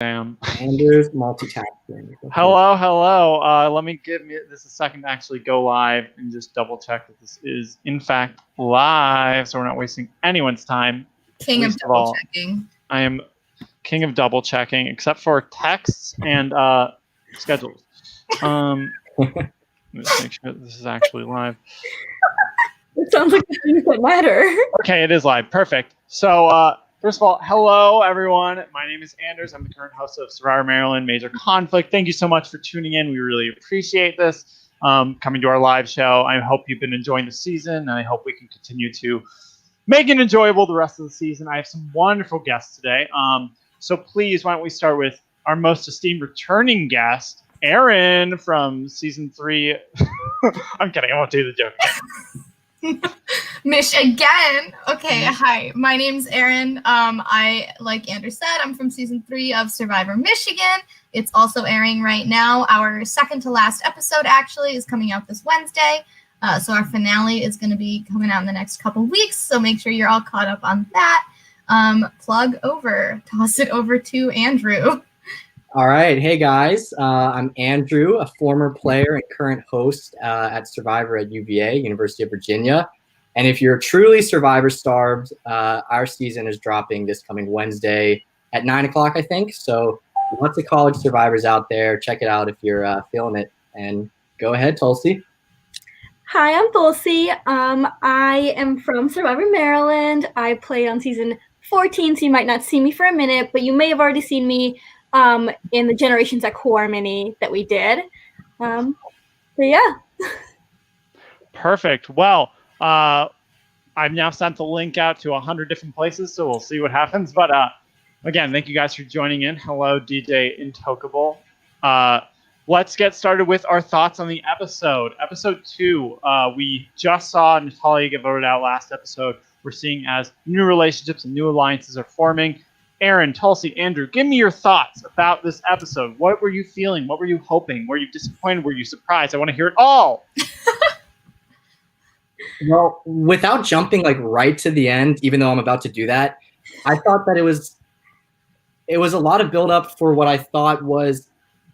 Damn. Anders multitasking. Hello. Let me give me this a second to actually go live and just double check that this is in fact live, so we're not wasting anyone's time. King of double checking. I am king of double checking, except for texts and schedules. Let's make sure this is actually live. It sounds like the things that matter. Okay, it is live. Perfect. So, first of all, hello, everyone. My name is Anders. I'm the current host of Survivor Maryland Major Conflict. Thank you so much for tuning in. We really appreciate this, coming to our live show. I hope you've been enjoying the season, and I hope we can continue to make it enjoyable the rest of the season. I have some wonderful guests today. So please, why don't we start with our most esteemed returning guest, Erin from season 3. I'm kidding. I won't do the joke again. Mish again. Okay, hi. My name's Erin. I, like Andrew said, I'm from season 3 of Survivor Michigan. It's also airing right now. Our second to last episode actually is coming out this Wednesday. So our finale is going to be coming out in the next couple weeks. So make sure you're all caught up on that. Toss it over to Andrew. All right. Hey, guys. I'm Andrew, a former player and current host at Survivor at UVA, University of Virginia. And if you're truly Survivor starved, our season is dropping this coming Wednesday at 9 o'clock, I think. So lots of college survivors out there. Check it out if you're feeling it. And go ahead, Tulsi. Hi, I'm Tulsi. I am from Survivor Maryland. I played on season 14, so you might not see me for a minute, but you may have already seen me in the Generations at Core mini that we did. But yeah. Perfect. Well, I've now sent the link out to 100 different places, so we'll see what happens. But again, thank you guys for joining in. Hello, DJ Intocable. Let's get started with our thoughts on the episode. Episode 2, we just saw Natalia get voted out last episode. We're seeing as new relationships and new alliances are forming. Erin, Tulsi, Andrew, give me your thoughts about this episode. What were you feeling? What were you hoping? Were you disappointed? Were you surprised? I want to hear it all. Well, without jumping right to the end, even though I'm about to do that, I thought that it was a lot of build-up for what I thought was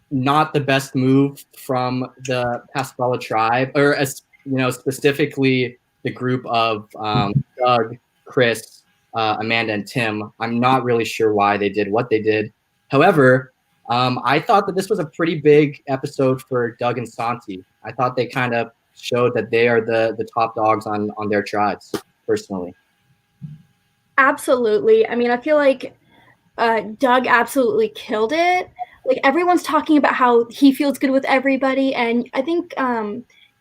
not the best move from the Pasquella tribe, or specifically the group of Doug, Chris, Amanda, and Tim. I'm not really sure why they did what they did. However, I thought that this was a pretty big episode for Doug and Santi. I thought they kind of showed that they are the top dogs on their tribes, personally. Absolutely. I mean, I feel like Doug absolutely killed it. Like, everyone's talking about how he feels good with everybody, and I think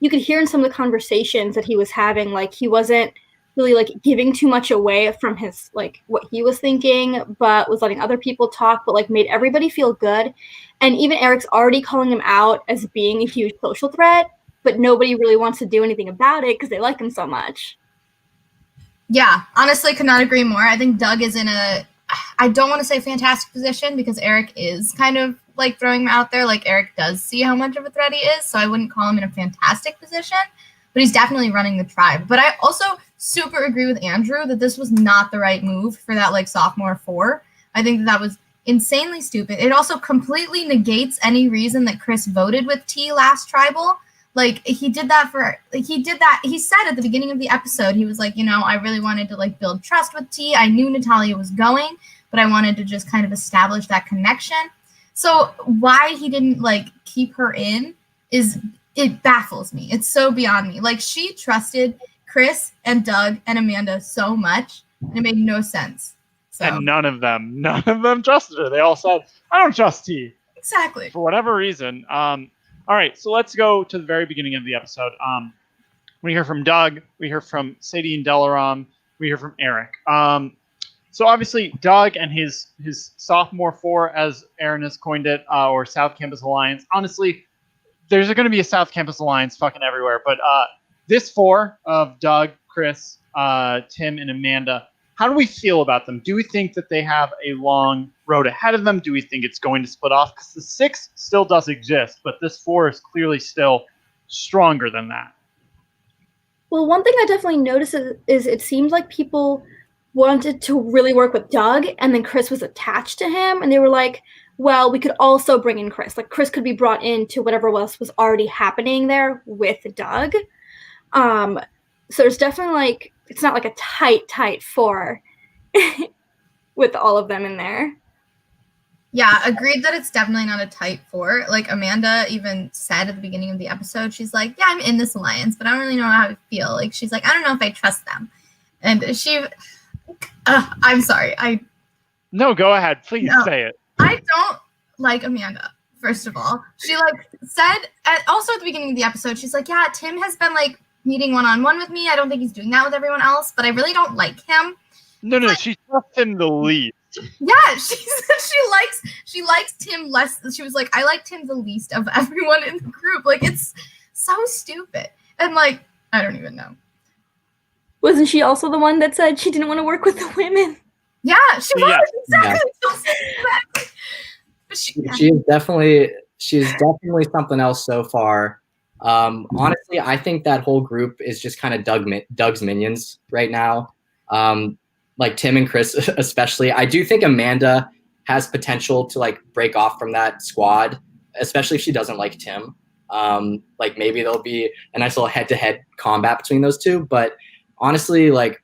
you could hear in some of the conversations that he was having, like, he wasn't really giving too much away from his what he was thinking, but was letting other people talk, but made everybody feel good. And even Eric's already calling him out as being a huge social threat, but nobody really wants to do anything about it because they like him so much. Yeah, honestly, could not agree more. I think Doug is in I don't want to say fantastic position, because Eric is kind of throwing him out there. Eric does see how much of a threat he is, so I wouldn't call him in a fantastic position, but he's definitely running the tribe. But I also super agree with Andrew that this was not the right move for that sophomore 4. I think that was insanely stupid. It also completely negates any reason that Chris voted with T last tribal. He did that. He said at the beginning of the episode, he was I really wanted to build trust with T. I knew Natalia was going, but I wanted to just kind of establish that connection. So why he didn't keep her in it baffles me. It's so beyond me. She trusted Chris and Doug and Amanda so much, and it made no sense. So. And none of them trusted her. They all said, I don't trust T. Exactly. For whatever reason. All right, so let's go to the very beginning of the episode. We hear from Doug. We hear from Sadie and Delaram. We hear from Eric. So obviously, Doug and his sophomore 4, as Erin has coined it, or South Campus Alliance. Honestly, there's going to be a South Campus Alliance fucking everywhere. But this 4 of Doug, Chris, Tim, and Amanda, how do we feel about them? Do we think that they have a long road ahead of them? Do we think it's going to split off? Because the 6 still does exist, but this 4 is clearly still stronger than that. Well, one thing I definitely noticed is it seemed like people wanted to really work with Doug, and then Chris was attached to him, and they were like, well, we could also bring in Chris. Like Chris could be brought into whatever else was already happening there with Doug. So there's definitely like, it's not like a tight 4 with all of them in there. Yeah, agreed that it's definitely not a tight 4. Like Amanda even said at the beginning of the episode, she's like, yeah, I'm in this alliance, but I don't really know how I feel. Like she's like, I don't know if I trust them. And I'm sorry. No, go ahead. Please say it. I don't like Amanda, first of all. She like said also at the beginning of the episode, she's like, yeah, Tim has been like meeting one-on-one with me. I don't think he's doing that with everyone else, but I really don't like him. No, she trusts him the least. Yeah, she likes Tim less. She was like, I like Tim the least of everyone in the group. Like it's so stupid. And like, I don't even know. Wasn't she also the one that said she didn't want to work with the women? Yeah, she was exactly. Yeah. But she's definitely something else so far. Honestly, I think that whole group is just kind of Doug's minions right now. Like Tim and Chris especially. I do think Amanda has potential to like break off from that squad, especially if she doesn't like Tim. Like maybe there'll be a nice little head-to-head combat between those two. But honestly, like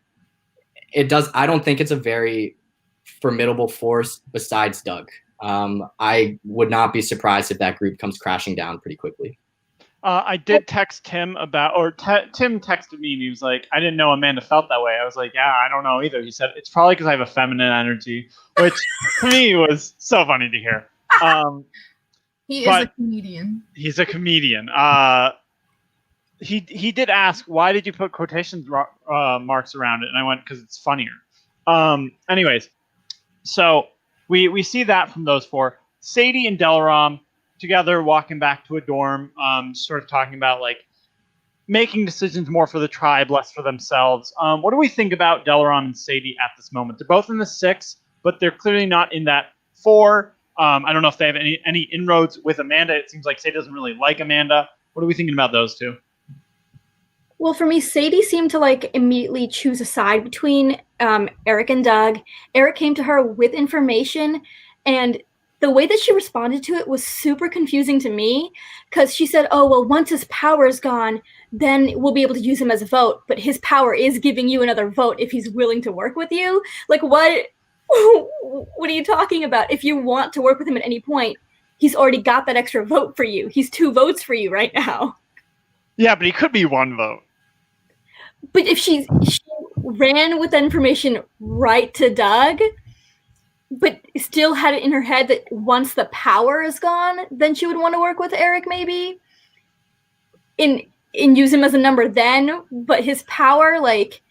I don't think it's a very formidable force besides Doug. I would not be surprised if that group comes crashing down pretty quickly. I did text Tim Tim texted me and he was like, I didn't know Amanda felt that way. I was like, yeah, I don't know either. He said, it's probably because I have a feminine energy, which to me was so funny to hear. He is a comedian. He's a comedian. He did ask, why did you put quotation marks around it? And I went, because it's funnier. Anyways, so we see that from those 4. Sadie and Delaram together walking back to a dorm, sort of talking about like making decisions more for the tribe, less for themselves. What do we think about Delaram and Sadie at this moment? They're both in the 6, but they're clearly not in that 4. I don't know if they have any inroads with Amanda. It seems like Sadie doesn't really like Amanda. What are we thinking about those two? Well, for me, Sadie seemed to like immediately choose a side between Eric and Doug. Eric came to her with information, and the way that she responded to it was super confusing to me, because she said, oh, well, once his power is gone, then we'll be able to use him as a vote. But his power is giving you another vote if he's willing to work with you. Like, what? What are you talking about? If you want to work with him at any point, he's already got that extra vote for you. He's 2 votes for you right now. Yeah, but he could be 1 vote. But if she ran with that information right to Doug, but still had it in her head that once the power is gone, then she would want to work with Eric maybe and use him as a number then. But his power, like,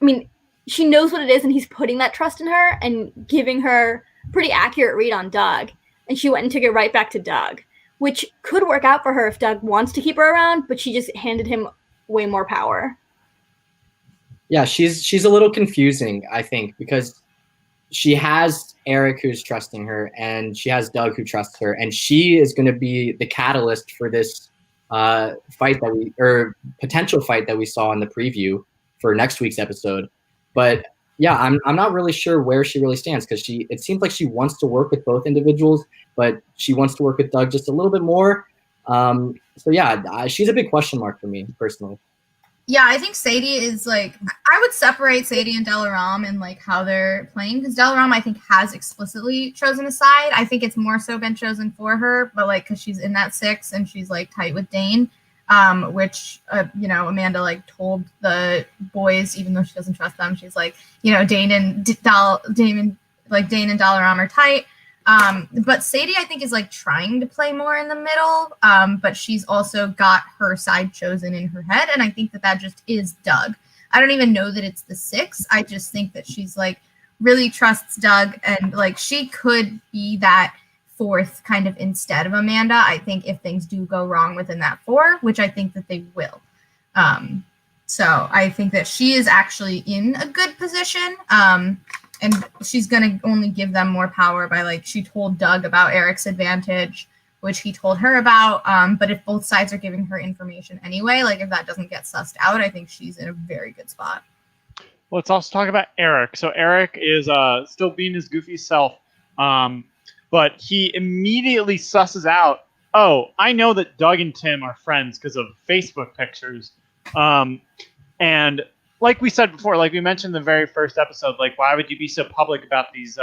I mean, she knows what it is, and he's putting that trust in her and giving her a pretty accurate read on Doug. And she went and took it right back to Doug, which could work out for her if Doug wants to keep her around, but she just handed him way more power. Yeah, she's a little confusing, I think, because she has Eric who's trusting her, and she has Doug who trusts her, and she is going to be the catalyst for this potential fight that we saw in the preview for next week's episode. But yeah, I'm not really sure where she really stands, because it seems like she wants to work with both individuals, but she wants to work with Doug just a little bit more. So yeah, she's a big question mark for me personally. Yeah, I think Sadie is like, I would separate Sadie and Delaram and like how they're playing, because Delaram I think has explicitly chosen a side. I think it's more so been chosen for her, but like because she's in that 6 and she's like tight with Dane, which Amanda like told the boys, even though she doesn't trust them, she's like, Dane and Dalaram are tight. But Sadie, I think, is like trying to play more in the middle, but she's also got her side chosen in her head, and I think that just is Doug. I don't even know that it's the 6. I just think that she's like really trusts Doug, and like she could be that 4th kind of instead of Amanda. I think if things do go wrong within that 4, which I think that they will. So I think that she is actually in a good position. And she's going to only give them more power by, like, she told Doug about Eric's advantage, which he told her about. But if both sides are giving her information anyway, like, if that doesn't get sussed out, I think she's in a very good spot. Let's also talk about Eric. So Eric is still being his goofy self. but he immediately susses out, oh, I know that Doug and Tim are friends because of Facebook pictures. And like we said before, like we mentioned in the very first episode, like why would you be so public about these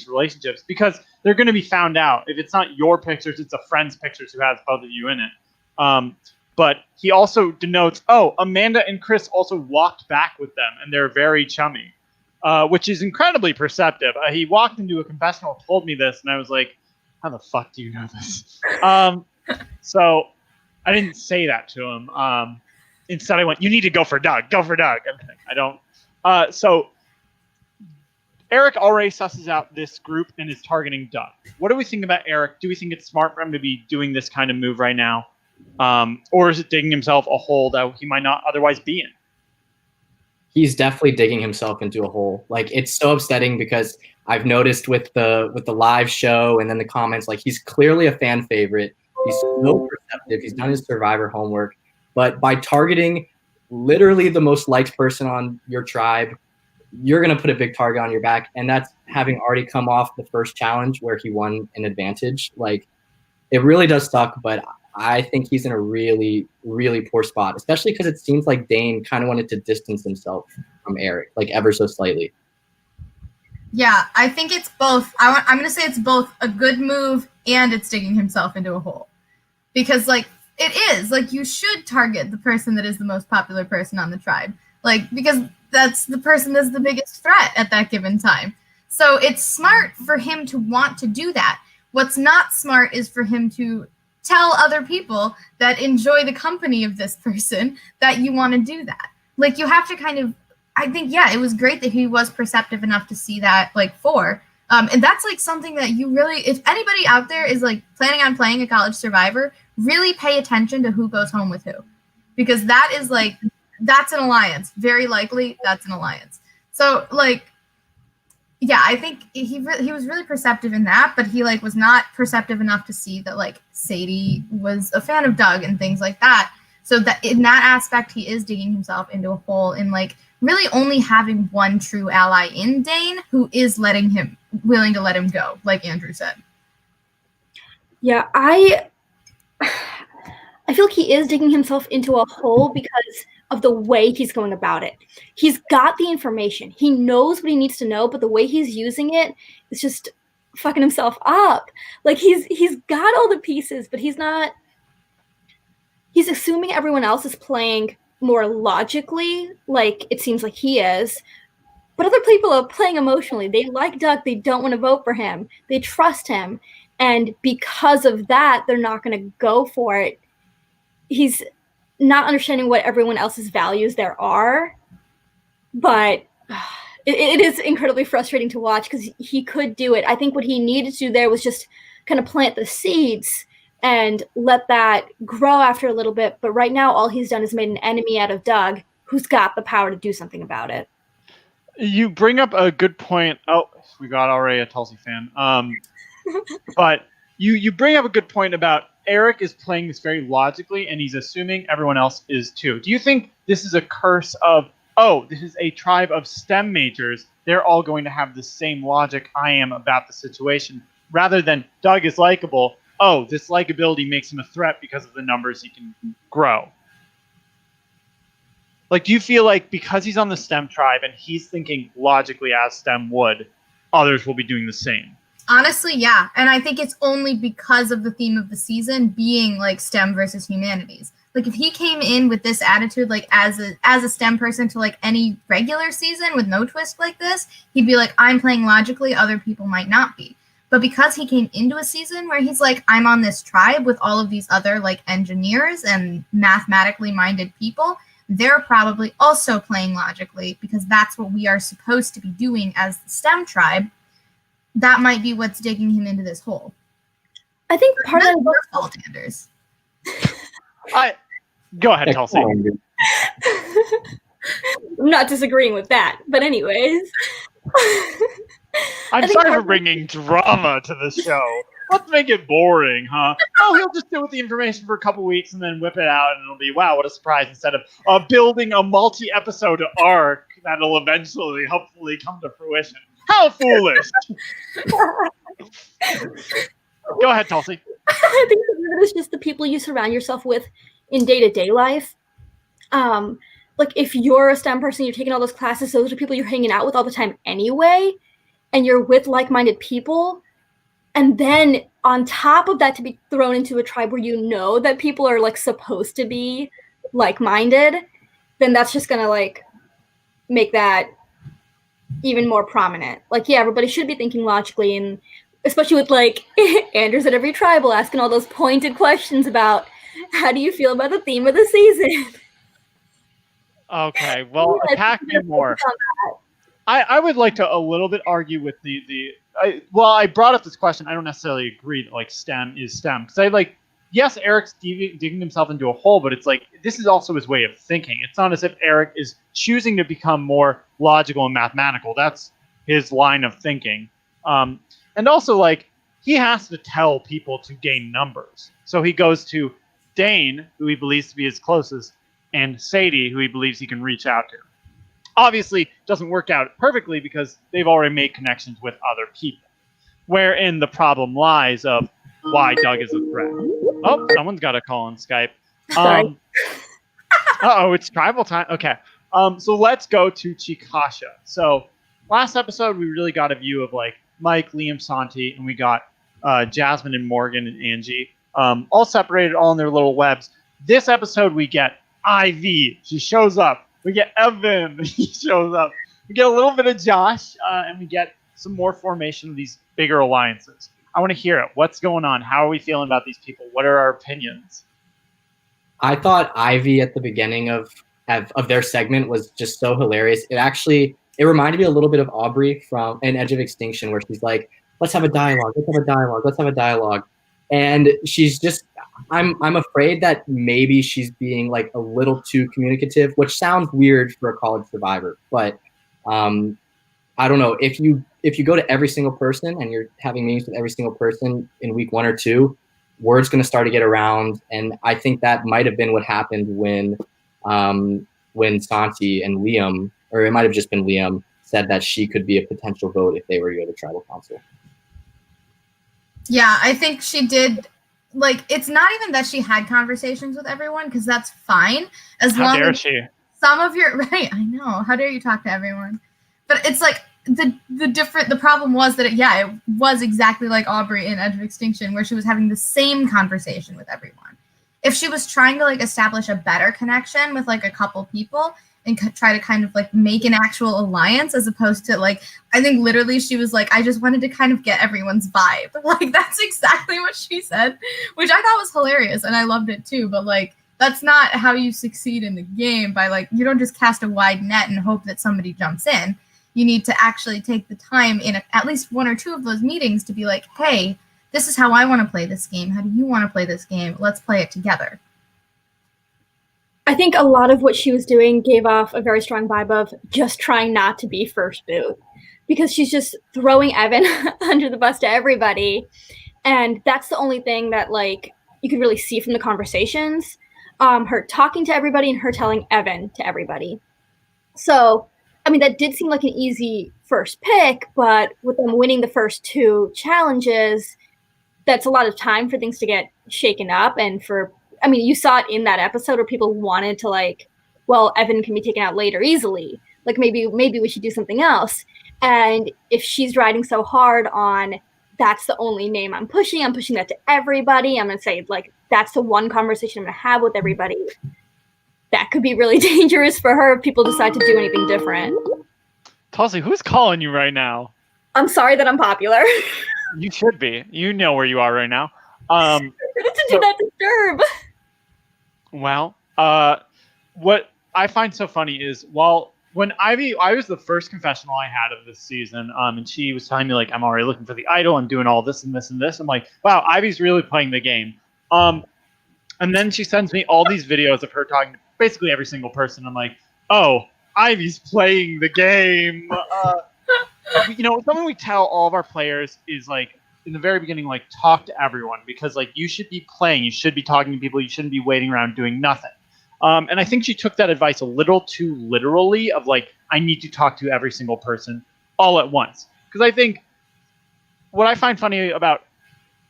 relationships? Because they're going to be found out. If it's not your pictures, it's a friend's pictures who has both of you in it. But he also denotes, oh, Amanda and Chris also walked back with them, and they're very chummy, which is incredibly perceptive. He walked into a confessional, told me this, and I was like, how the fuck do you know this? So I didn't say that to him. Instead, I went, you need to go for Doug. Go for Doug. I don't. So Eric already susses out this group and is targeting Doug. What do we think about Eric? Do we think it's smart for him to be doing this kind of move right now? Or is it digging himself a hole that he might not otherwise be in? He's definitely digging himself into a hole. Like, it's so upsetting because I've noticed with the live show and then the comments, like, he's clearly a fan favorite. He's so perceptive. He's done his Survivor homework. But by targeting literally the most liked person on your tribe, you're going to put a big target on your back. And that's having already come off the first challenge where he won an advantage. Like, it really does suck, but I think he's in a really, really poor spot, especially because it seems like Dane kind of wanted to distance himself from Eric, like ever so slightly. Yeah, I think it's both. I'm going to say it's both a good move and it's digging himself into a hole. Because, like, it is. Like, you should target the person that is the most popular person on the tribe. Like, because that's the person that's the biggest threat at that given time. So it's smart for him to want to do that. What's not smart is for him to tell other people that enjoy the company of this person that you want to do that. Like, you have to kind of, I think, yeah, it was great that he was perceptive enough to see that, like, and that's, like, something that you really, if anybody out there is, like, planning on playing a college Survivor, really pay attention to who goes home with who. Because that is, like, that's an alliance. Very likely, that's an alliance. So, like, yeah, I think he was really perceptive in that, but he, like, was not perceptive enough to see that, like, Sadie was a fan of Doug and things like that. So that in that aspect, he is digging himself into a hole in, like, really only having one true ally in Dane who is willing to let him go, like Andrew said. Yeah, I feel like he is digging himself into a hole because of the way he's going about it. He's got the information. He knows what he needs to know, but the way he's using it is just fucking himself up. Like, he's got all the pieces, but he's assuming everyone else is playing more logically, like it seems like he is. But other people are playing emotionally. They like Doug. They don't want to vote for him. They trust him. And because of that, they're not going to go for it. He's not understanding what everyone else's values there are. But it is incredibly frustrating to watch because he could do it. I think what he needed to do there was just kind of plant the seeds and let that grow after a little bit. But right now, all he's done is made an enemy out of Doug, who's got the power to do something about it. You bring up a good point. Oh, we got already a Tulsi fan. But you bring up a good point about Eric is playing this very logically, and he's assuming everyone else is too. Do you think this is a curse of, oh, this is a tribe of STEM majors, they're all going to have the same logic I am about the situation, rather than Doug is likable, oh, this likability makes him a threat because of the numbers he can grow? Like, do you feel like because he's on the STEM tribe and he's thinking logically as STEM would, others will be doing the same? Honestly, yeah. And I think it's only because of the theme of the season being, like, STEM versus humanities. Like, if he came in with this attitude, like, as a STEM person to, like, any regular season with no twist like this, he'd be like, I'm playing logically, other people might not be. But because he came into a season where he's like, I'm on this tribe with all of these other, like, engineers and mathematically minded people, they're probably also playing logically because that's what we are supposed to be doing as the STEM tribe. That might be what's digging him into this hole. I think part of your fault, Anders. Go ahead, Tulsi. I'm not disagreeing with that, but anyways. I'm sorry for bringing drama to the show. Let's make it boring, huh? Oh, he'll just sit with the information for a couple weeks and then whip it out, and it'll be, wow, what a surprise, instead of building a multi-episode arc that'll eventually, hopefully, come to fruition. How foolish! Go ahead, Tulsi. I think it's just the people you surround yourself with in day-to-day life. Like if you're a STEM person, you're taking all those classes, those are people you're hanging out with all the time anyway, and you're with like-minded people. And then on top of that, to be thrown into a tribe where you know that people are like supposed to be like-minded, then that's just gonna like make that even more prominent. Like, yeah, everybody should be thinking logically, and especially with like Anders at every tribal asking all those pointed questions about how do you feel about the theme of the season. Okay, well, attack me more. I would like to a little bit argue with I brought up this question. I don't necessarily agree that like STEM is STEM because I like, yes, Eric's digging himself into a hole, but it's like this is also his way of thinking. It's not as if Eric is choosing to become more logical and mathematical. That's his line of thinking. And also like he has to tell people to gain numbers. So he goes to Dane, who he believes to be his closest, and Sadie, who he believes he can reach out to. Obviously, doesn't work out perfectly because they've already made connections with other people. Wherein the problem lies of why Doug is a threat. Oh, someone's got a call on Skype. Sorry. It's tribal time. Okay. So let's go to Chikasha. So last episode, we really got a view of like Mike, Liam, Santi, and we got Jasmine and Morgan and Angie, all separated, all in their little webs. This episode, we get Ivy. She shows up. We get Evan. He shows up. We get a little bit of Josh, and we get some more formation of these bigger alliances. I want to hear it. What's going on? How are we feeling about these people? What are our opinions? I thought Ivy at the beginning of their segment was just so hilarious. It reminded me a little bit of Aubrey from An Edge of Extinction, where she's like, let's have a dialogue. And she's just, I'm afraid that maybe she's being like a little too communicative, which sounds weird for a college survivor. But I don't know, if you go to every single person and you're having meetings with every single person in week 1 or 2, word's going to start to get around. And I think that might have been what happened when Santi and Liam, or it might have just been Liam, said that she could be a potential vote if they were to go to tribal council. Yeah, I think she did. Like, it's not even that she had conversations with everyone, because that's fine. How dare she? Some of your, right, I know. How dare you talk to everyone? But it's like, the problem was that, it was exactly like Aubrey in Edge of Extinction, where she was having the same conversation with everyone. If she was trying to, like, establish a better connection with, like, a couple people and try to kind of, like, make an actual alliance, as opposed to, like, I think literally she was like, I just wanted to kind of get everyone's vibe. Like, that's exactly what she said, which I thought was hilarious, and I loved it too. But, like, that's not how you succeed in the game. By, like, you don't just cast a wide net and hope that somebody jumps in. You need to actually take the time in at least 1 or 2 of those meetings to be like, hey, this is how I want to play this game. How do you want to play this game? Let's play it together. I think a lot of what she was doing gave off a very strong vibe of just trying not to be first boot, because she's just throwing Evan under the bus to everybody. And that's the only thing that, like, you could really see from the conversations, her talking to everybody and her telling Evan to everybody. So, I mean, that did seem like an easy first pick, but with them winning the first 2 challenges, that's a lot of time for things to get shaken up. And I mean, you saw it in that episode where people wanted to, like, well, Evan can be taken out later easily. Like, maybe we should do something else. And if she's riding so hard on, that's the only name I'm pushing that to everybody. I'm going to say, like, that's the one conversation I'm going to have with everybody. That could be really dangerous for her if people decide to do anything different. Tulsi, who's calling you right now? I'm sorry that I'm popular. You should be. You know where you are right now. Do not disturb. Well, what I find so funny is, when I was the first confessional I had of this season, and she was telling me, like, I'm already looking for the idol, I'm doing all this and this and this. I'm like, wow, Ivy's really playing the game. And then she sends me all these videos of her talking to basically every single person. I'm like, oh, Ivy's playing the game. Something we tell all of our players is, like, in the very beginning, like, talk to everyone, because, like, you should be playing, you should be talking to people, you shouldn't be waiting around doing nothing. And I think she took that advice a little too literally of, like, I need to talk to every single person all at once. Because I think what I find funny about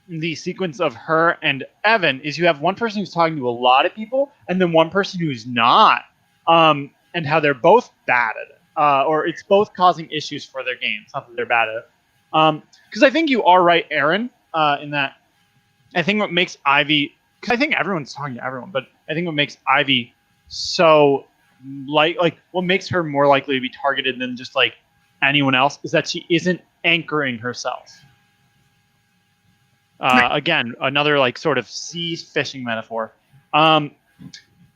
the sequence of her and Evan is you have one person who's talking to a lot of people and then one person who's not, and how they're both bad at it, or it's both causing issues for their games, not that they're bad at it. Because I think you are right, Erin, in that I think what makes Ivy, because I think everyone's talking to everyone, but I think what makes Ivy so like what makes her more likely to be targeted than just like anyone else is that she isn't anchoring herself. Again, another like sort of sea fishing metaphor.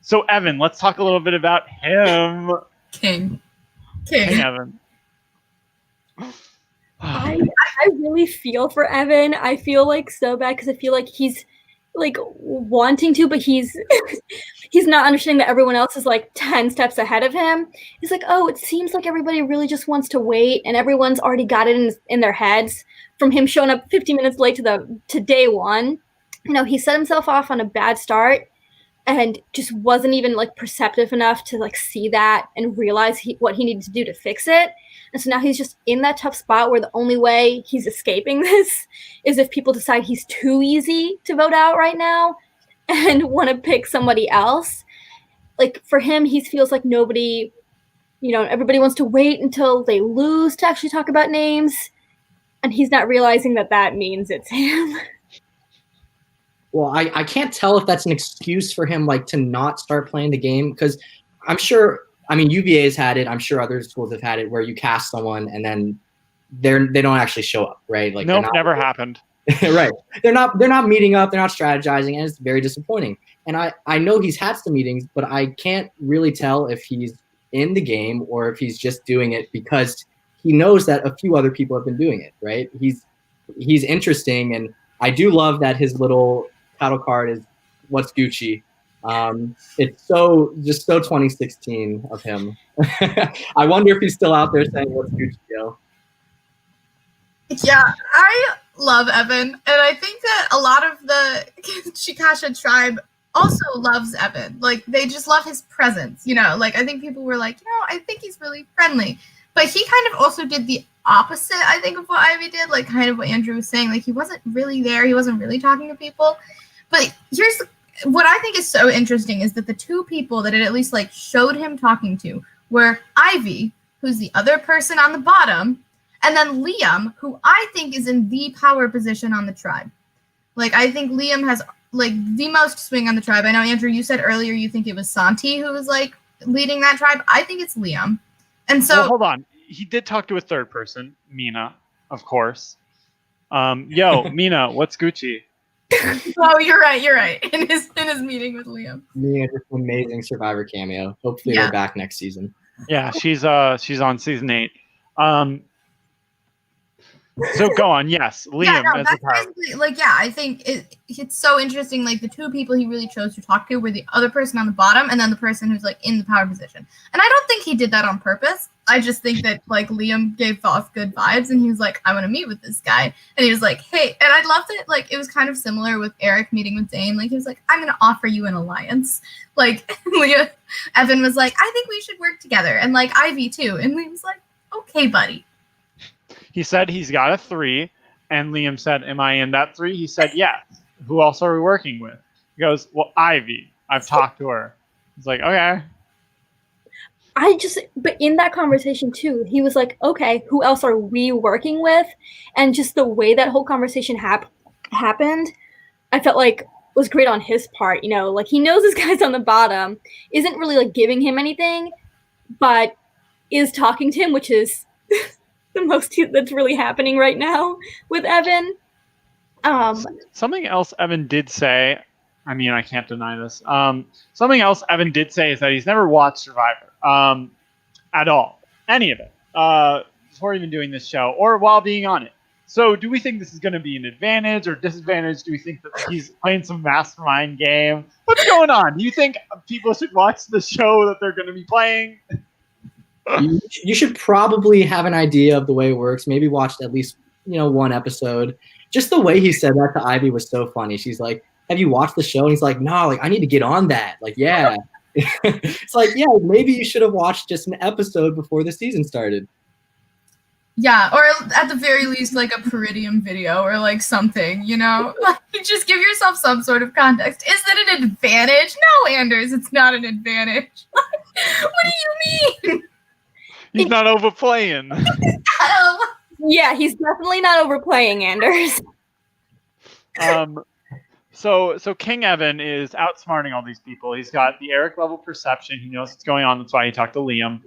So Evan, let's talk a little bit about him. King Evan. I really feel for Evan. I feel like so bad because I feel like he's like wanting to, but he's he's not understanding that everyone else is like 10 steps ahead of him. He's like, oh, it seems like everybody really just wants to wait, and everyone's already got it in their heads from him showing up 15 minutes late to day one. You know, he set himself off on a bad start and just wasn't even like perceptive enough to like see that and realize what he needed to do to fix it. And so now he's just in that tough spot where the only way he's escaping this is if people decide he's too easy to vote out right now and want to pick somebody else. Like for him, he feels like nobody, you know, everybody wants to wait until they lose to actually talk about names. And he's not realizing that means it's him. Well, I can't tell if that's an excuse for him, like, to not start playing the game, because I'm sure, I mean, UVA's had it. I'm sure other schools have had it where you cast someone and then they don't actually show up, right? Like, nope, never happened. Right. They're not meeting up. They're not strategizing, and it's very disappointing. And I know he's had some meetings, but I can't really tell if he's in the game or if he's just doing it because he knows that a few other people have been doing it, right? He's interesting, and I do love that his little title card is "What's Gucci." It's so 2016 of him. I wonder if he's still out there saying "What's Gucci," yo. Yeah, I love Evan, and I think that a lot of the Chikasha tribe also loves Evan. Like, they just love his presence, you know? Like, I think people were like, you know, I think he's really friendly. But he kind of also did the opposite, I think, of what Ivy did, like, kind of what Andrew was saying. Like, he wasn't really there. He wasn't really talking to people. But here's what I think is so interesting is that the two people that it at least, like, showed him talking to were Ivy, who's the other person on the bottom, and then Liam, who I think is in the power position on the tribe. Like, I think Liam has, like, the most swing on the tribe. I know, Andrew, you said earlier you think it was Santi who was, like, leading that tribe. I think it's Liam. And so... Well, hold on. He did talk to a third person, Mina, of course. Yo, Mina, what's Gucci? Oh, you're right. In his meeting with Liam. Mina, just an amazing Survivor cameo. Hopefully we're back next season. Yeah, she's on season 8. So go on, yes, Liam as the power. Like, yeah, I think it's so interesting. Like, the two people he really chose to talk to were the other person on the bottom and then the person who's, like, in the power position. And I don't think he did that on purpose. I just think that, like, Liam gave off good vibes, and he was like, I want to meet with this guy. And he was like, hey, and I loved it. Like, it was kind of similar with Eric meeting with Dane. Like, he was like, I'm going to offer you an alliance. Like, Evan was like, I think we should work together. And, like, Ivy, too. And Liam was like, okay, buddy. He said he's got a 3, and Liam said, am I in that 3? He said, yes. Who else are we working with? He goes, well, Ivy. I've talked to her. He's like, okay. But in that conversation too, he was like, okay, who else are we working with? And just the way that whole conversation happened, I felt like was great on his part. You know, like, he knows this guy's on the bottom, isn't really like giving him anything, but is talking to him, which is the most that's really happening right now with Evan. Something else Evan did say, I mean, I can't deny this. Something else Evan did say is that he's never watched Survivor at all. Any of it. Before even doing this show or while being on it. So do we think this is going to be an advantage or disadvantage? Do we think that he's playing some mastermind game? What's going on? Do you think people should watch the show that they're going to be playing? You should probably have an idea of the way it works. Maybe watch at least, one episode. Just the way he said that to Ivy was so funny. She's like, have you watched the show? And he's like, no, like, I need to get on that. Like, yeah. It's like, yeah, maybe you should have watched just an episode before the season started. Yeah, or at the very least, like a Peridium video or like something, you know? Like, just give yourself some sort of context. Is that an advantage? No, Anders, it's not an advantage. What do you mean? He's not overplaying. Yeah, he's definitely not overplaying Anders. So King Evan is outsmarting all these people. He's got the Eric level perception. He knows what's going on. That's why he talked to Liam.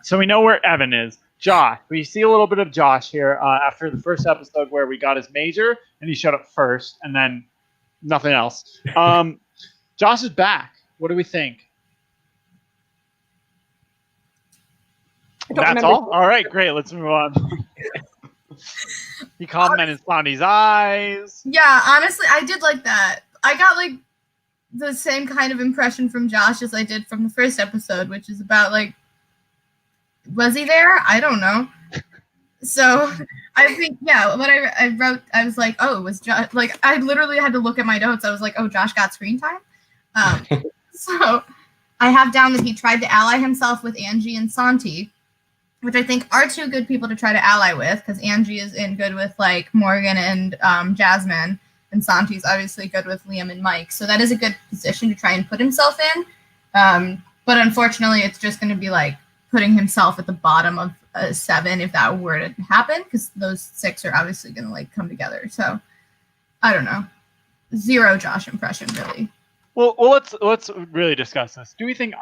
So we know where Evan is. Josh. We see a little bit of Josh here after the first episode where we got his major and he showed up first, and then nothing else. Josh is back. What do we think? That's all? All right, great. Let's move on. He complimented Santi's eyes. Yeah, honestly, I did like that. I got like the same kind of impression from Josh as I did from the first episode, which is about like, was he there? I don't know. So I think, yeah, what I wrote, I was like, oh, it was Josh. Like, I literally had to look at my notes. I was like, oh, Josh got screen time. So I have down that he tried to ally himself with Angie and Santi, which I think are two good people to try to ally with, because Angie is in good with like Morgan and Jasmine, and Santi's obviously good with Liam and Mike. So that is a good position to try and put himself in. But unfortunately, it's just going to be like putting himself at the bottom of a 7 if that were to happen, because those 6 are obviously going to like come together. So I don't know. 0 Josh impression, really. Well, let's really discuss this. Do we think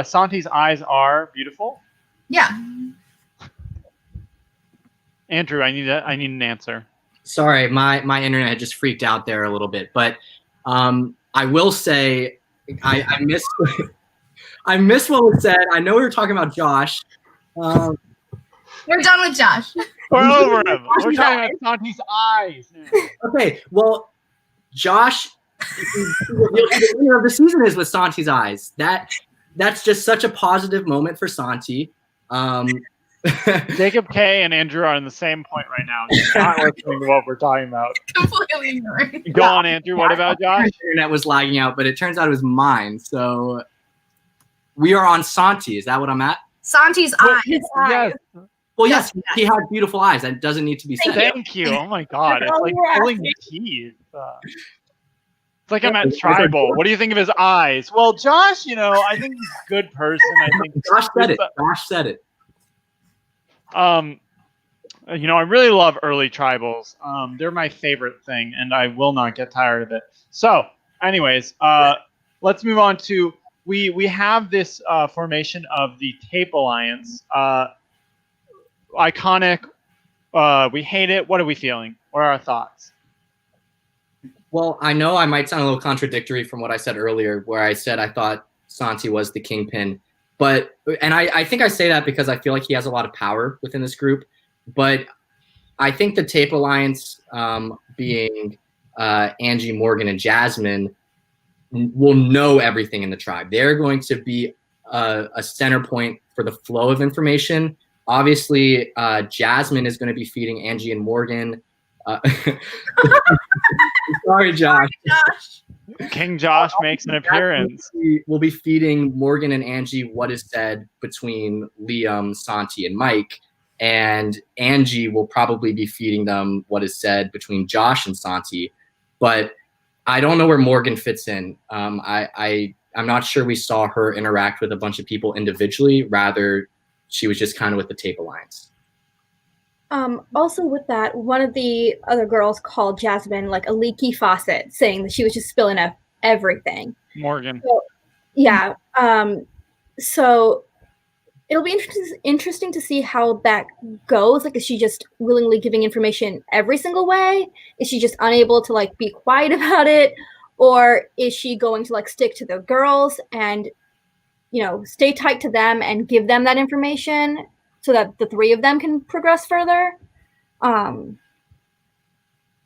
Santi's eyes are beautiful? Yeah. Andrew, I need an answer. Sorry, my internet just freaked out there a little bit, but I will say I missed I missed what was said. I know we were talking about Josh. We're done with Josh. We're over him. We're talking about Santi's eyes. Okay, well, Josh, the winner of the season is with Santi's eyes. That's just such a positive moment for Santi. Jacob K and Andrew are on the same point right now. He's not listening to what we're talking about. Completely ignoring. Go on, Andrew. What about Josh? My internet was lagging out, but it turns out it was mine. So we are on Santi. Is that what I'm at? Santi's eyes. Yes. Well, yes, he had beautiful eyes. That doesn't need to be said. Thank you. Oh my God, it's like pulling teeth. It's like I'm at tribal. What do you think of his eyes? Well, Josh, I think he's a good person. I think Josh said it. Josh said it. I really love early tribals. They're my favorite thing, and I will not get tired of it. So, anyways, let's move on to we have this formation of the Tape Alliance. Iconic. We hate it. What are we feeling? What are our thoughts? Well, I know I might sound a little contradictory from what I said earlier, where I said I thought Santi was the kingpin. And I think I say that because I feel like he has a lot of power within this group. But I think the Tape Alliance, being Angie, Morgan, and Jasmine, will know everything in the tribe. They're going to be a center point for the flow of information. Obviously, Jasmine is going to be feeding Angie and Morgan. Sorry, Josh. King Josh makes an appearance. We'll be feeding Morgan and Angie what is said between Liam, Santi, and Mike. And Angie will probably be feeding them what is said between Josh and Santi. But I don't know where Morgan fits in. I'm not sure we saw her interact with a bunch of people individually. Rather, she was just kind of with the Tape Alliance. Also with that, one of the other girls called Jasmine like a leaky faucet, saying that she was just spilling up everything. Morgan. So, yeah. So it'll be interesting to see how that goes. Like, is she just willingly giving information every single way? Is she just unable to like be quiet about it? Or is she going to like stick to the girls and, stay tight to them and give them that information so that the 3 of them can progress further? But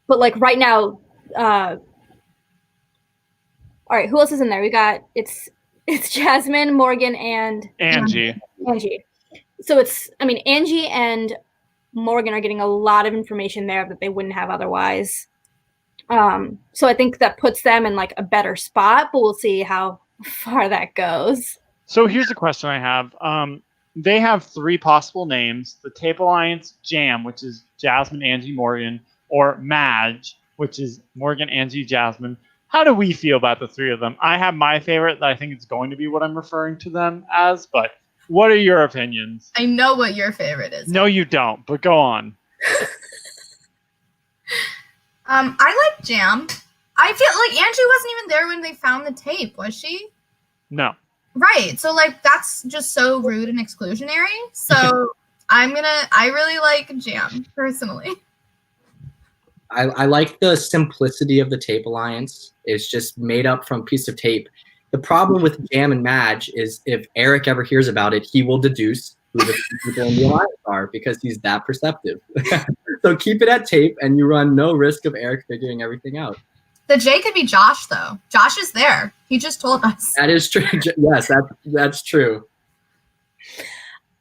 like right now, all right, who else is in there? We got it's Jasmine, Morgan, and Angie. So Angie and Morgan are getting a lot of information there that they wouldn't have otherwise. So I think that puts them in like a better spot, but we'll see how far that goes. So here's a question I have. they have 3 possible names: the Tape Alliance Jam, which is Jasmine, Angie, Morgan, or Madge, which is Morgan, Angie, Jasmine. How do we feel about the 3 of them? I have my favorite that I think it's going to be what I'm referring to them as, but what are your opinions? I know what your favorite is. No, you don't, but go on. I like Jam. I feel like Angie wasn't even there when they found the tape, was she? No. Right. So like that's just so rude and exclusionary. So I really like Jam personally. I like the simplicity of the Tape Alliance. It's just made up from a piece of tape. The problem with Jam and Madge is if Eric ever hears about it, he will deduce who the people in the alliance are because he's that perceptive. So keep it at tape, and you run no risk of Eric figuring everything out. The J could be Josh, though. Josh is there. He just told us. That is true. Yes, that's true.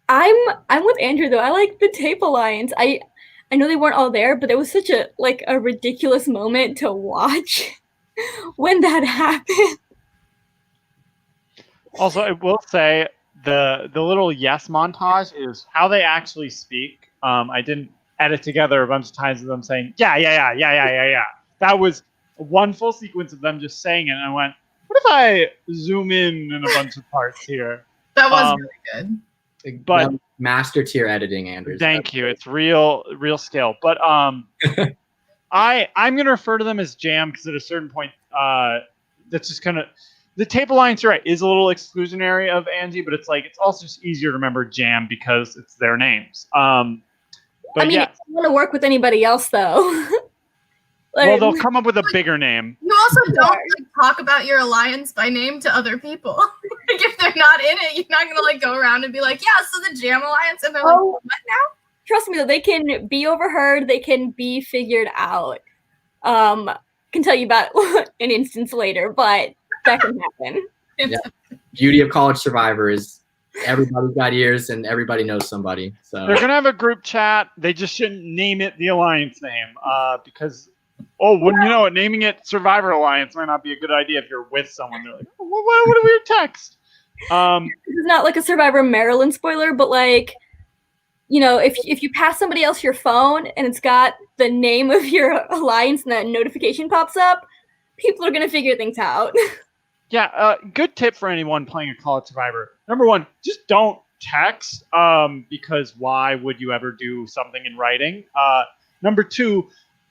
I'm with Andrew though. I like the Tape Alliance. I know they weren't all there, but it was such a ridiculous moment to watch when that happened. Also, I will say the little yes montage is how they actually speak. I didn't edit together a bunch of times of them saying yeah. That was one full sequence of them just saying it, and I went, what if I zoom in a bunch of parts here? That was really good. But master tier editing, Andrew. Thank you. It's real skill. But I'm gonna refer to them as Jam because at a certain point, that's just kind of the Tape Alliance. You're right, is a little exclusionary of Angie, but it's also just easier to remember Jam because it's their names. But I mean, yeah, if you want to work with anybody else though. well, they'll come up with a bigger name. You also don't talk about your alliance by name to other people. Like if they're not in it, you're not gonna go around and be like, yeah, so the Jam Alliance, and they're like, what now? Trust me though, they can be overheard, they can be figured out. Can tell you about an instance later, but that can happen. Yeah. Beauty of College Survivor is everybody's got ears and everybody knows somebody. So they're gonna have a group chat. They just shouldn't name it the alliance name, because wouldn't you know it, naming it Survivor Alliance might not be a good idea if you're with someone. They're like, what a weird text. This is not like a Survivor Maryland spoiler, but if you pass somebody else your phone and it's got the name of your alliance and that notification pops up, people are gonna figure things out. Yeah, good tip for anyone playing a College Survivor. Number 1, just don't text, because why would you ever do something in writing? Number 2,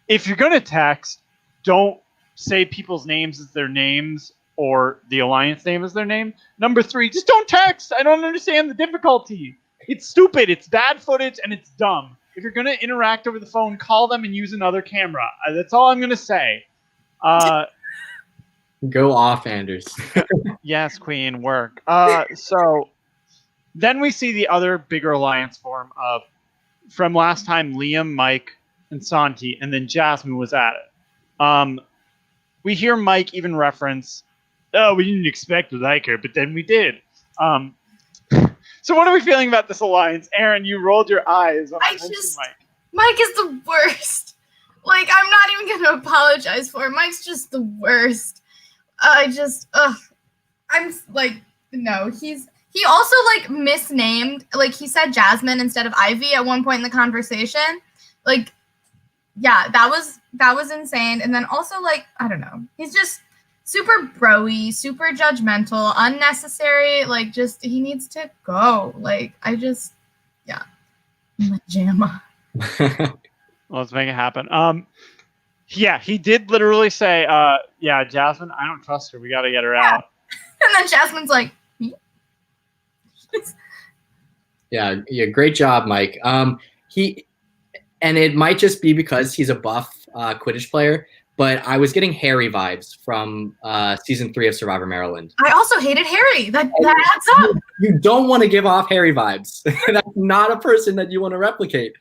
if you're going to text, don't say people's names as their names or the alliance name as their name. Number 3, just don't text. I don't understand the difficulty. It's stupid. It's bad footage, and it's dumb. If you're going to interact over the phone, call them and use another camera. That's all I'm going to say. Go off, Anders. Yes, Queen, work. So then we see the other bigger alliance form from last time, Liam, Mike, and Santi, and then Jasmine was at it. We hear Mike even reference, we didn't expect to like her, but then we did. So what are we feeling about this alliance? Erin, you rolled your eyes when I mentioned Mike. Mike is the worst. I'm not even going to apologize for him. Mike's just the worst. No, he also misnamed, he said Jasmine instead of Ivy at one point in the conversation. Yeah, that was insane. And then also I don't know, he's just super bro-y, super judgmental, unnecessary. He needs to go. Jamma. Let's make it happen. Yeah, he did literally say, yeah, Jasmine, I don't trust her. We got to get her out. And then Jasmine's like, yeah, great job, Mike. And it might just be because he's a buff Quidditch player, but I was getting Harry vibes from season 3 of Survivor Maryland. I also hated Harry. That adds up. You don't want to give off Harry vibes. That's not a person that you want to replicate.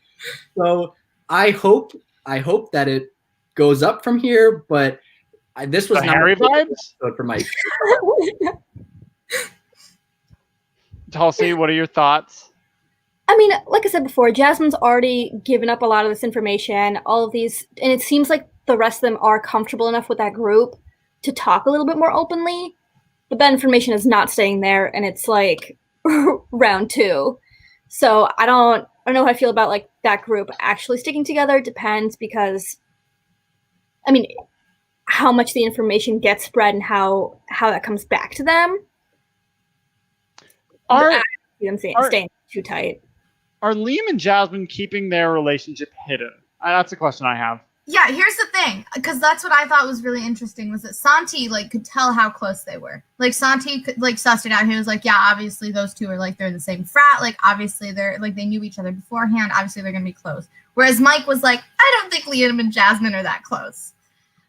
So I hope that it goes up from here, but this was not Harry vibes for Mike. Tulsi, what are your thoughts? I mean, like I said before, Jasmine's already given up a lot of this information, all of these, and it seems like the rest of them are comfortable enough with that group to talk a little bit more openly, but that information is not staying there, and it's round 2. So I don't know how I feel about like that group actually sticking together. It depends because, I mean, how much the information gets spread and how that comes back to them. Are I see them staying too tight. Are Liam and Jasmine keeping their relationship hidden? That's a question I have. Yeah, here's the thing, because that's what I thought was really interesting, was that Santi like could tell how close they were. Like Santi could like sussed it out. He was like, yeah, obviously those two are like they're the same frat. Like obviously they're like they knew each other beforehand. Obviously they're gonna be close. Whereas Mike was like, I don't think Liam and Jasmine are that close.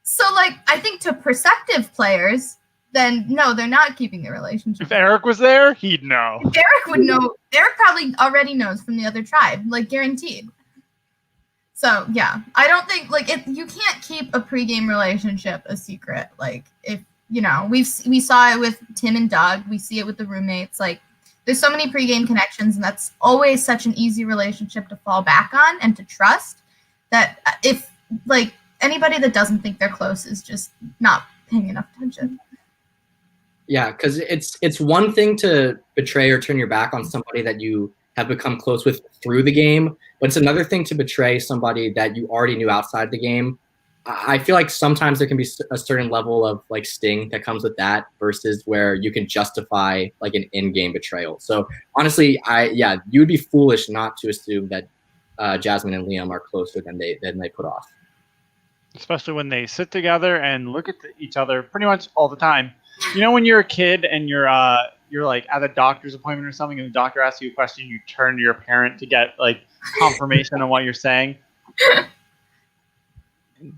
So like I think to perceptive players, then no, they're not keeping their relationship. If Eric was there, he'd know. If Eric would know. Eric probably already knows from the other tribe, like guaranteed. So yeah, I don't think like you can't keep a pregame relationship a secret. Like if you know, we saw it with Tim and Doug. We see it with the roommates. Like there's so many pregame connections, and that's always such an easy relationship to fall back on and to trust. That if like anybody that doesn't think they're close is just not paying enough attention. Yeah, because it's one thing to betray or turn your back on somebody that you have become close with through the game, but it's another thing to betray somebody that you already knew outside the game. I feel like sometimes there can be a certain level of like sting that comes with that versus where you can justify like an in-game betrayal. So honestly, you would be foolish not to assume that Jasmine and Liam are closer than they put off. Especially when they sit together and look at each other pretty much all the time. You know when you're a kid and you're like at a doctor's appointment or something, and the doctor asks you a question, you turn to your parent to get like confirmation on what you're saying.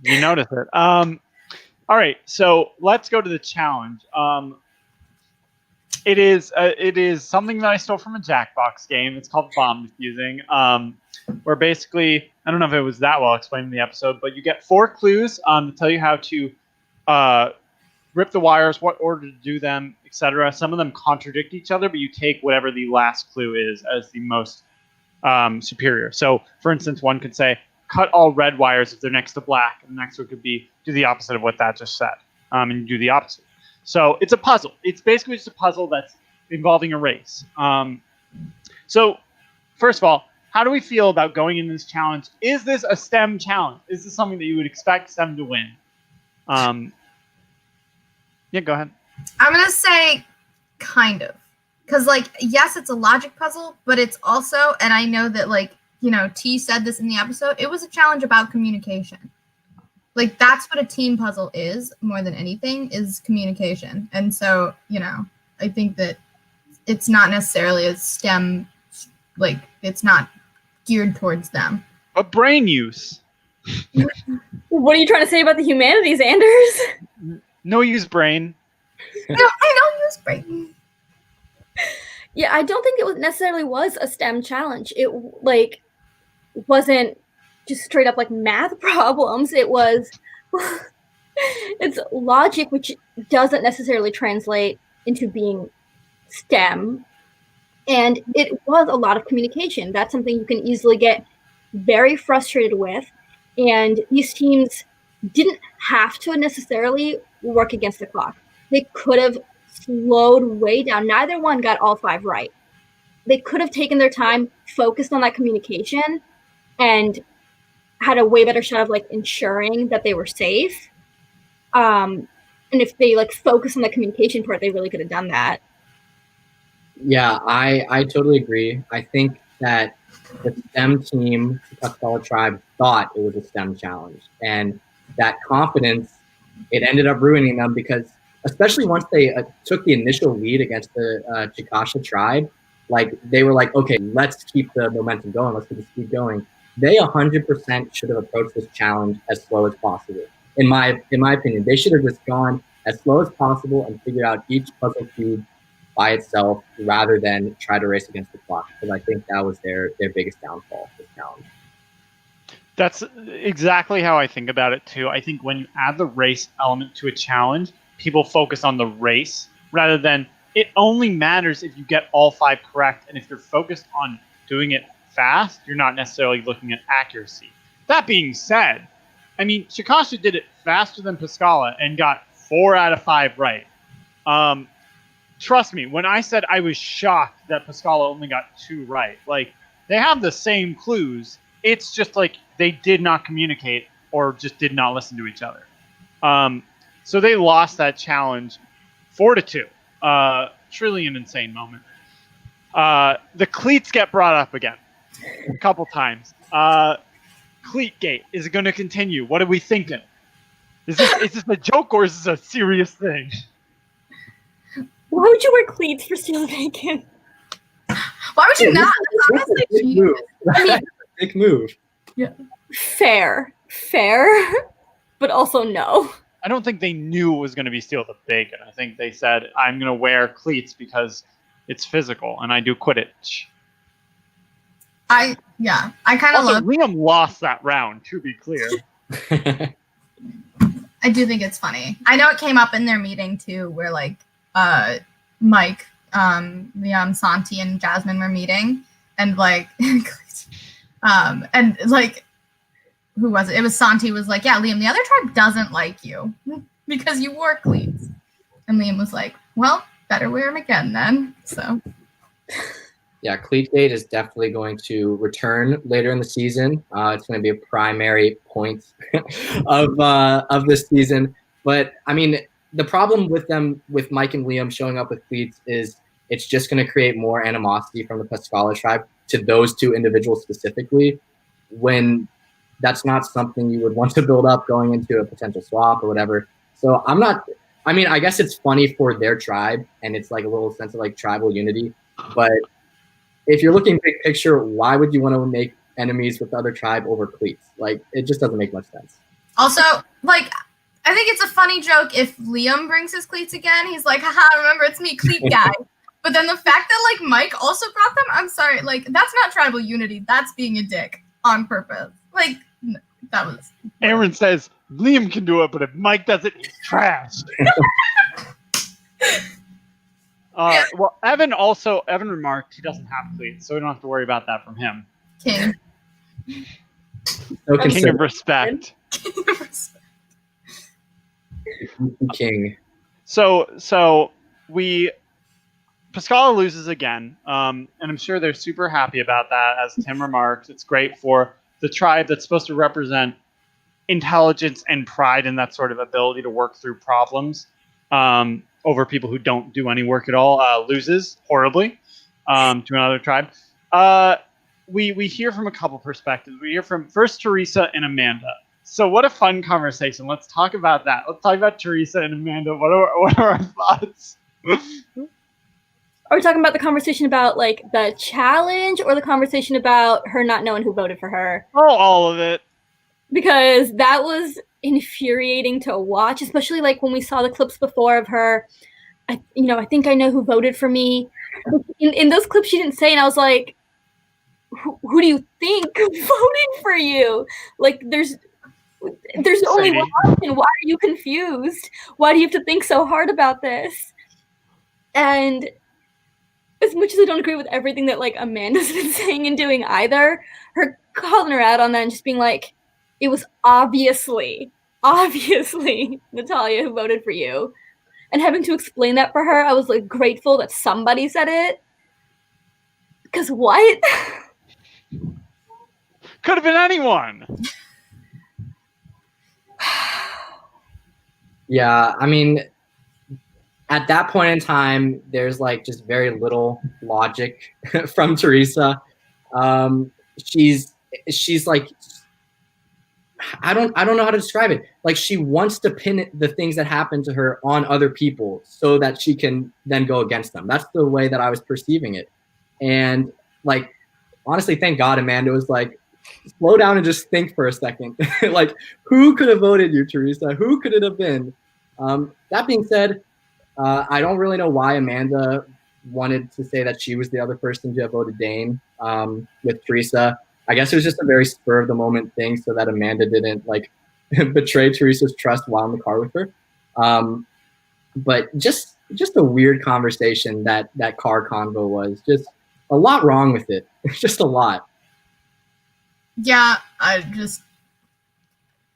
You notice it. All right, so let's go to the challenge. It is something that I stole from a Jackbox game. It's called bomb defusing. Where basically, I don't know if it was that well explained in the episode, but you get 4 clues to tell you how to rip the wires, what order to do them, etc. Some of them contradict each other, but you take whatever the last clue is as the most superior. So, for instance, one could say, cut all red wires if they're next to black, and the next one could be, do the opposite of what that just said, and you do the opposite. So it's a puzzle. It's basically just a puzzle that's involving a race. So, first of all, how do we feel about going in this challenge? Is this a STEM challenge? Is this something that you would expect STEM to win? Yeah, go ahead. I'm going to say kind of. Because, like, yes, it's a logic puzzle, but it's also, and I know that, like, you know, T said this in the episode, it was a challenge about communication. Like, that's what a team puzzle is, more than anything, is communication. And so, you know, I think that it's not necessarily a STEM, like, it's not geared towards them. But brain use. What are you trying to say about the humanities, Anders? No use brain. No, I don't use brain. Yeah, I don't think it necessarily was a STEM challenge. It like wasn't just straight up like math problems. It was it's logic, which doesn't necessarily translate into being STEM. And it was a lot of communication. That's something you can easily get very frustrated with. And these teams didn't have to necessarily work against the clock. They could have slowed way down. Neither one got all 5 right. They could have taken their time, focused on that communication, and had a way better shot of like ensuring that they were safe. And if they like focus on the communication part, they really could have done that. Yeah, I totally agree. I think that the STEM team, the Tuskala tribe, thought it was a STEM challenge. And that confidence, it ended up ruining them because, especially once they took the initial lead against the Chikasha tribe, like they were like, okay, let's keep the momentum going. Let's keep the speed going. They 100% should have approached this challenge as slow as possible. In my opinion, they should have just gone as slow as possible and figured out each puzzle cube by itself rather than try to race against the clock, because I think that was their biggest downfall, this challenge. That's exactly how I think about it too. I think when you add the race element to a challenge, people focus on the race rather than it only matters if you get all 5 correct. And if you're focused on doing it fast, you're not necessarily looking at accuracy. That being said, I mean, Chikasha did it faster than Pascala and got 4 out of 5 right. trust me, when I said I was shocked that Pascala only got 2 right, like, they have the same clues. It's just like they did not communicate or just did not listen to each other. So they lost that challenge 4-2. Truly an insane moment. The cleats get brought up again a couple times. Cleatgate, is it going to continue? What are we thinking? Is this a joke or is this a serious thing? Why would you wear cleats for stealing bacon? Why would you not? That's a Honestly, big move. That's a big move. Fair, but also no. I don't think they knew it was going to be steal the bacon. I think they said, I'm going to wear cleats because it's physical and I do Quidditch. I kind of Also, love. Liam lost that round, to be clear. I do think it's funny. I know it came up in their meeting too, where like Mike, Liam, Santi, and Jasmine were meeting, and like, and like, who was it? It was Santi was like, yeah, Liam, the other tribe doesn't like you because you wore cleats, and Liam was like, well, better wear them again then. So. Yeah, Cleatgate is definitely going to return later in the season. It's going to be a primary point of this season. But I mean, the problem with Mike and Liam showing up with cleats is it's just going to create more animosity from the Pascala tribe to those 2 individuals specifically, when that's not something you would want to build up going into a potential swap or whatever. So I guess it's funny for their tribe and it's like a little sense of like tribal unity, but if you're looking big picture, why would you want to make enemies with the other tribe over cleats? Like, it just doesn't make much sense. Also, like, I think it's a funny joke if Liam brings his cleats again. He's like, haha, remember, it's me, cleat guy. But then the fact that, like, Mike also brought them, I'm sorry, like, that's not tribal unity. That's being a dick on purpose. Like, that was... Erin says, Liam can do it, but if Mike does it, he's trash. Well, Evan remarked he doesn't have cleats, so we don't have to worry about that from him. King. So King of respect. King. So Pascala loses again, and I'm sure they're super happy about that. As Tim remarks, it's great for the tribe that's supposed to represent intelligence and pride in that sort of ability to work through problems. Over people who don't do any work at all, loses horribly to another tribe. We hear from a couple perspectives. We hear from first Teresa and Amanda. So what a fun conversation. Let's talk about that. Let's talk about Teresa and Amanda. What are our thoughts? Are we talking about the conversation about like the challenge or the conversation about her not knowing who voted for her? Oh, all of it. Because that was infuriating to watch, especially like when we saw the clips before of her. I think I know who voted for me. In those clips, she didn't say, and I was like, "Who do you think voted for you?" Like, there's only one option. Why are you confused? Why do you have to think so hard about this? And as much as I don't agree with everything that like Amanda's been saying and doing either, her calling her out on that and just being like, it was obviously Natalia who voted for you. And having to explain that for her, I was like grateful that somebody said it. Because what? Could have been anyone. Yeah, I mean, at that point in time, there's like just very little logic from Teresa. She's like, I don't know how to describe it. Like, she wants to pin the things that happen to her on other people so that she can then go against them. That's the way that I was perceiving it. And like, honestly, thank God Amanda was like, slow down and just think for a second. Like, who could have voted you, Teresa? Who could it have been? That being said, I don't really know why Amanda wanted to say that she was the other person to have voted Dane with Teresa. I guess it was just a very spur of the moment thing so that Amanda didn't like betray Teresa's trust while in the car with her. But just a weird conversation that car convo was. Just a lot wrong with it. Just a lot. Yeah, I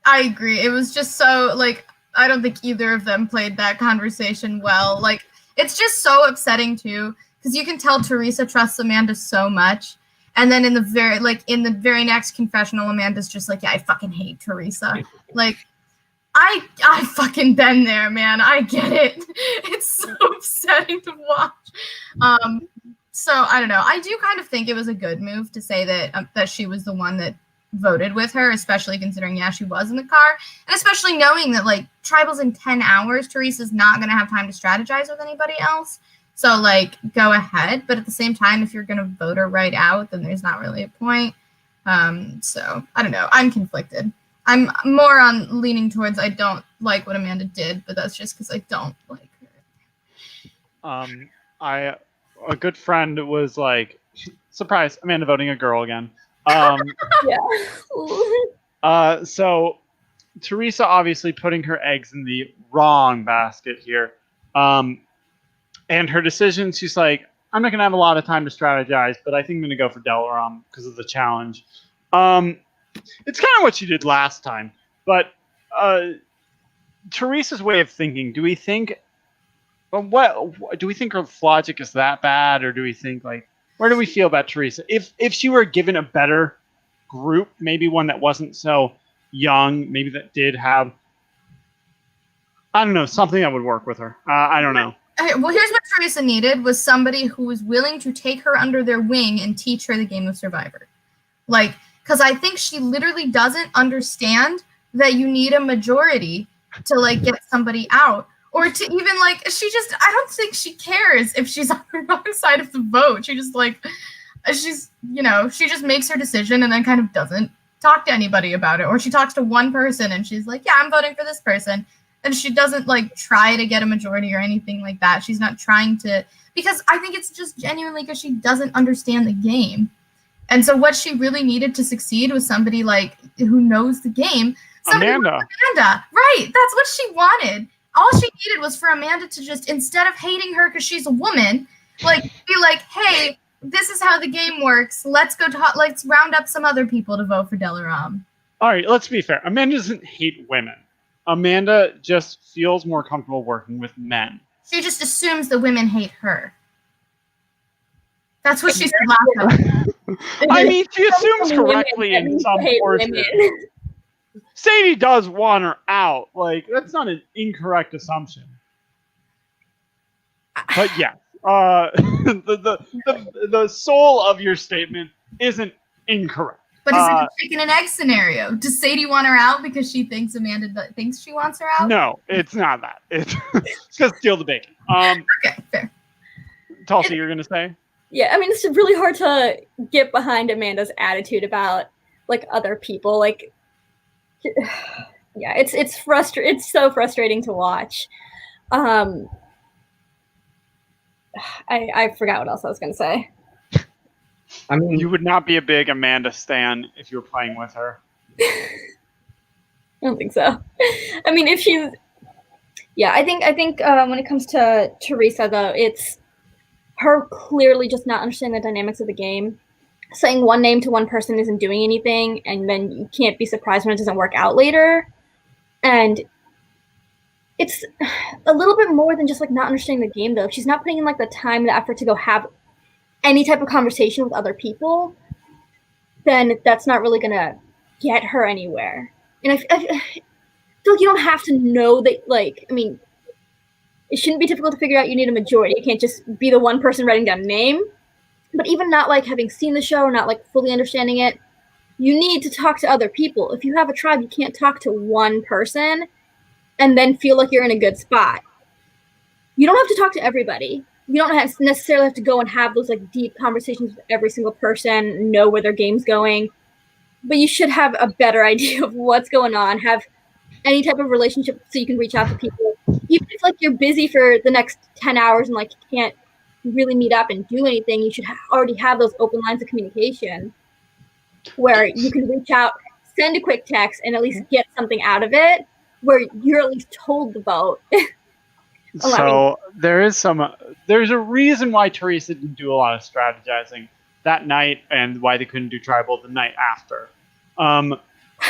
agree. It was just so like, I don't think either of them played that conversation well. Like, It's just so upsetting too, because you can tell Teresa trusts Amanda so much, and then in the very next confessional, Amanda's just like, yeah, I fucking hate Teresa. Like, I fucking been there, man. I get it. It's so upsetting to watch. So I don't know. I do kind of think it was a good move to say that she was the one that voted with her, especially considering, she was in the car, and especially knowing that like tribal's in 10 hours, Teresa's not going to have time to strategize with anybody else. So like, go ahead. But at the same time, if you're going to vote her right out, then there's not really a point. So I don't know. I'm conflicted. I'm more on leaning towards I don't like what Amanda did, but that's just because I don't like her. A good friend was like, surprise, Amanda voting a girl again. So Teresa obviously putting her eggs in the wrong basket here. And her decision, she's like, I'm not going to have a lot of time to strategize, but I think I'm going to go for Delaram because of the challenge. It's kind of what she did last time, but Teresa's way of thinking, do we think her logic is that bad, or do we think like, where do we feel about Teresa? If she were given a better group, maybe one that wasn't so young, maybe that did have, I don't know, something that would work with her. I don't know. Okay, well, here's what Teresa needed was somebody who was willing to take her under their wing and teach her the game of Survivor. Like, because I think she literally doesn't understand that you need a majority to like get somebody out. Or to even like, I don't think she cares if she's on the wrong side of the vote. She just like, she just makes her decision and then kind of doesn't talk to anybody about it. Or she talks to one person and she's like, yeah, I'm voting for this person. And she doesn't like try to get a majority or anything like that. She's not trying to, because I think it's just genuinely because she doesn't understand the game. And so what she really needed to succeed was somebody like who knows the game. Amanda. Right. That's what she wanted. All she needed was for Amanda to just, instead of hating her because she's a woman, like be like, hey, this is how the game works. Let's round up some other people to vote for Delaram. All right, let's be fair. Amanda doesn't hate women. Amanda just feels more comfortable working with men. She just assumes that women hate her. That's what she said last time. I mean, she assumes correctly in some portions. Sadie does want her out. Like, that's not an incorrect assumption. But yeah, the soul of your statement isn't incorrect. But is it a chicken and egg scenario? Does Sadie want her out because she thinks Amanda thinks she wants her out? No, it's not that. It's just steal the bacon. Okay, fair. Tulsi, you're gonna say? Yeah, I mean, it's really hard to get behind Amanda's attitude about like other people. Like, yeah, it's frustrating. It's so frustrating to watch. I forgot what else I was gonna say. I mean, You would not be a big Amanda stan if you were playing with her. I don't think so. I mean, if she's, yeah, I think when it comes to Teresa though, it's her clearly just not understanding the dynamics of the game. Saying one name to one person isn't doing anything, and then you can't be surprised when it doesn't work out later. And it's a little bit more than just like not understanding the game though. If she's not putting in like the time and the effort to go have any type of conversation with other people, then that's not really gonna get her anywhere. And I feel like you don't have to know that, like, I mean, it shouldn't be difficult to figure out you need a majority. You can't just be the one person writing down a name. But even not like having seen the show or not like fully understanding it, you need to talk to other people. If you have a tribe, you can't talk to one person and then feel like you're in a good spot. You don't have to talk to everybody. You don't necessarily have to go and have those like deep conversations with every single person, know where their game's going. But you should have a better idea of what's going on, have any type of relationship so you can reach out to people. Even if like you're busy for the next 10 hours and like you can't really meet up and do anything, you should already have those open lines of communication where you can reach out, send a quick text, and at least get something out of it where you're at least told the vote. So there's a reason why Teresa didn't do a lot of strategizing that night and why they couldn't do tribal the night after.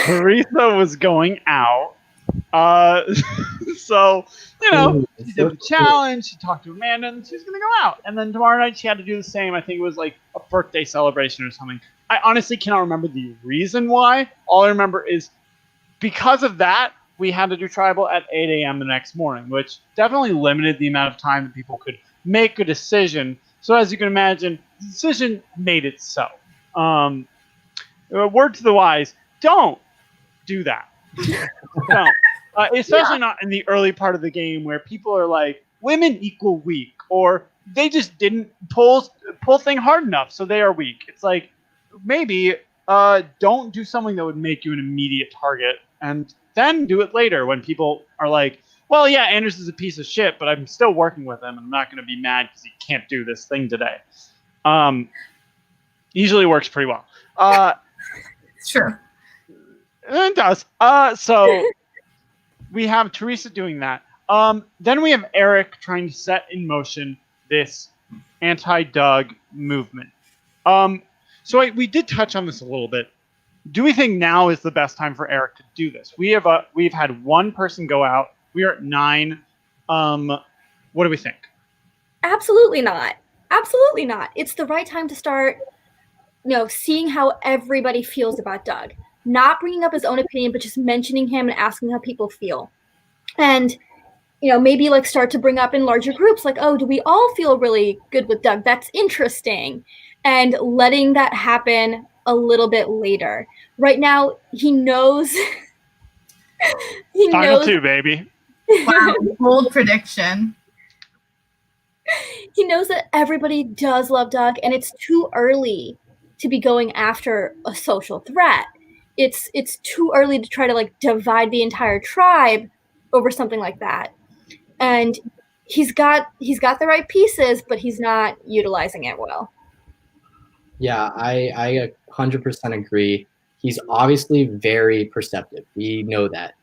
Teresa was going out So, Ooh, she did the challenge, she talked to Amanda, and she was going to go out. And then tomorrow night she had to do the same. I think it was like a birthday celebration or something. I honestly cannot remember the reason why. All I remember is because of that, we had to do tribal at 8 a.m. the next morning, which definitely limited the amount of time that people could make a decision. So as you can imagine, the decision made it so. Word to the wise, don't do that. Don't. Especially not in the early part of the game where people are like, women equal weak, or they just didn't pull thing hard enough, so they are weak. It's like, maybe don't do something that would make you an immediate target, and then do it later when people are like, well, yeah, Anders is a piece of shit, but I'm still working with him, and I'm not going to be mad because he can't do this thing today. Usually works pretty well. It's true. It does. So we have Teresa doing that. Then we have Eric trying to set in motion this anti-Doug movement. So we did touch on this a little bit. Do we think now is the best time for Eric to do this? We've had one person go out. We are at 9. What do we think? Absolutely not. Absolutely not. It's the right time to start, seeing how everybody feels about Doug. Not bringing up his own opinion, but just mentioning him and asking how people feel. And, maybe like start to bring up in larger groups, like, oh, do we all feel really good with Doug? That's interesting. And letting that happen a little bit later. Right now, he knows. Final 2, baby. Wow, bold prediction. He knows that everybody does love Doug, and it's too early to be going after a social threat. It's too early to try to like divide the entire tribe over something like that. And he's got the right pieces, but he's not utilizing it well. Yeah, I 100% agree. He's obviously very perceptive. We know that.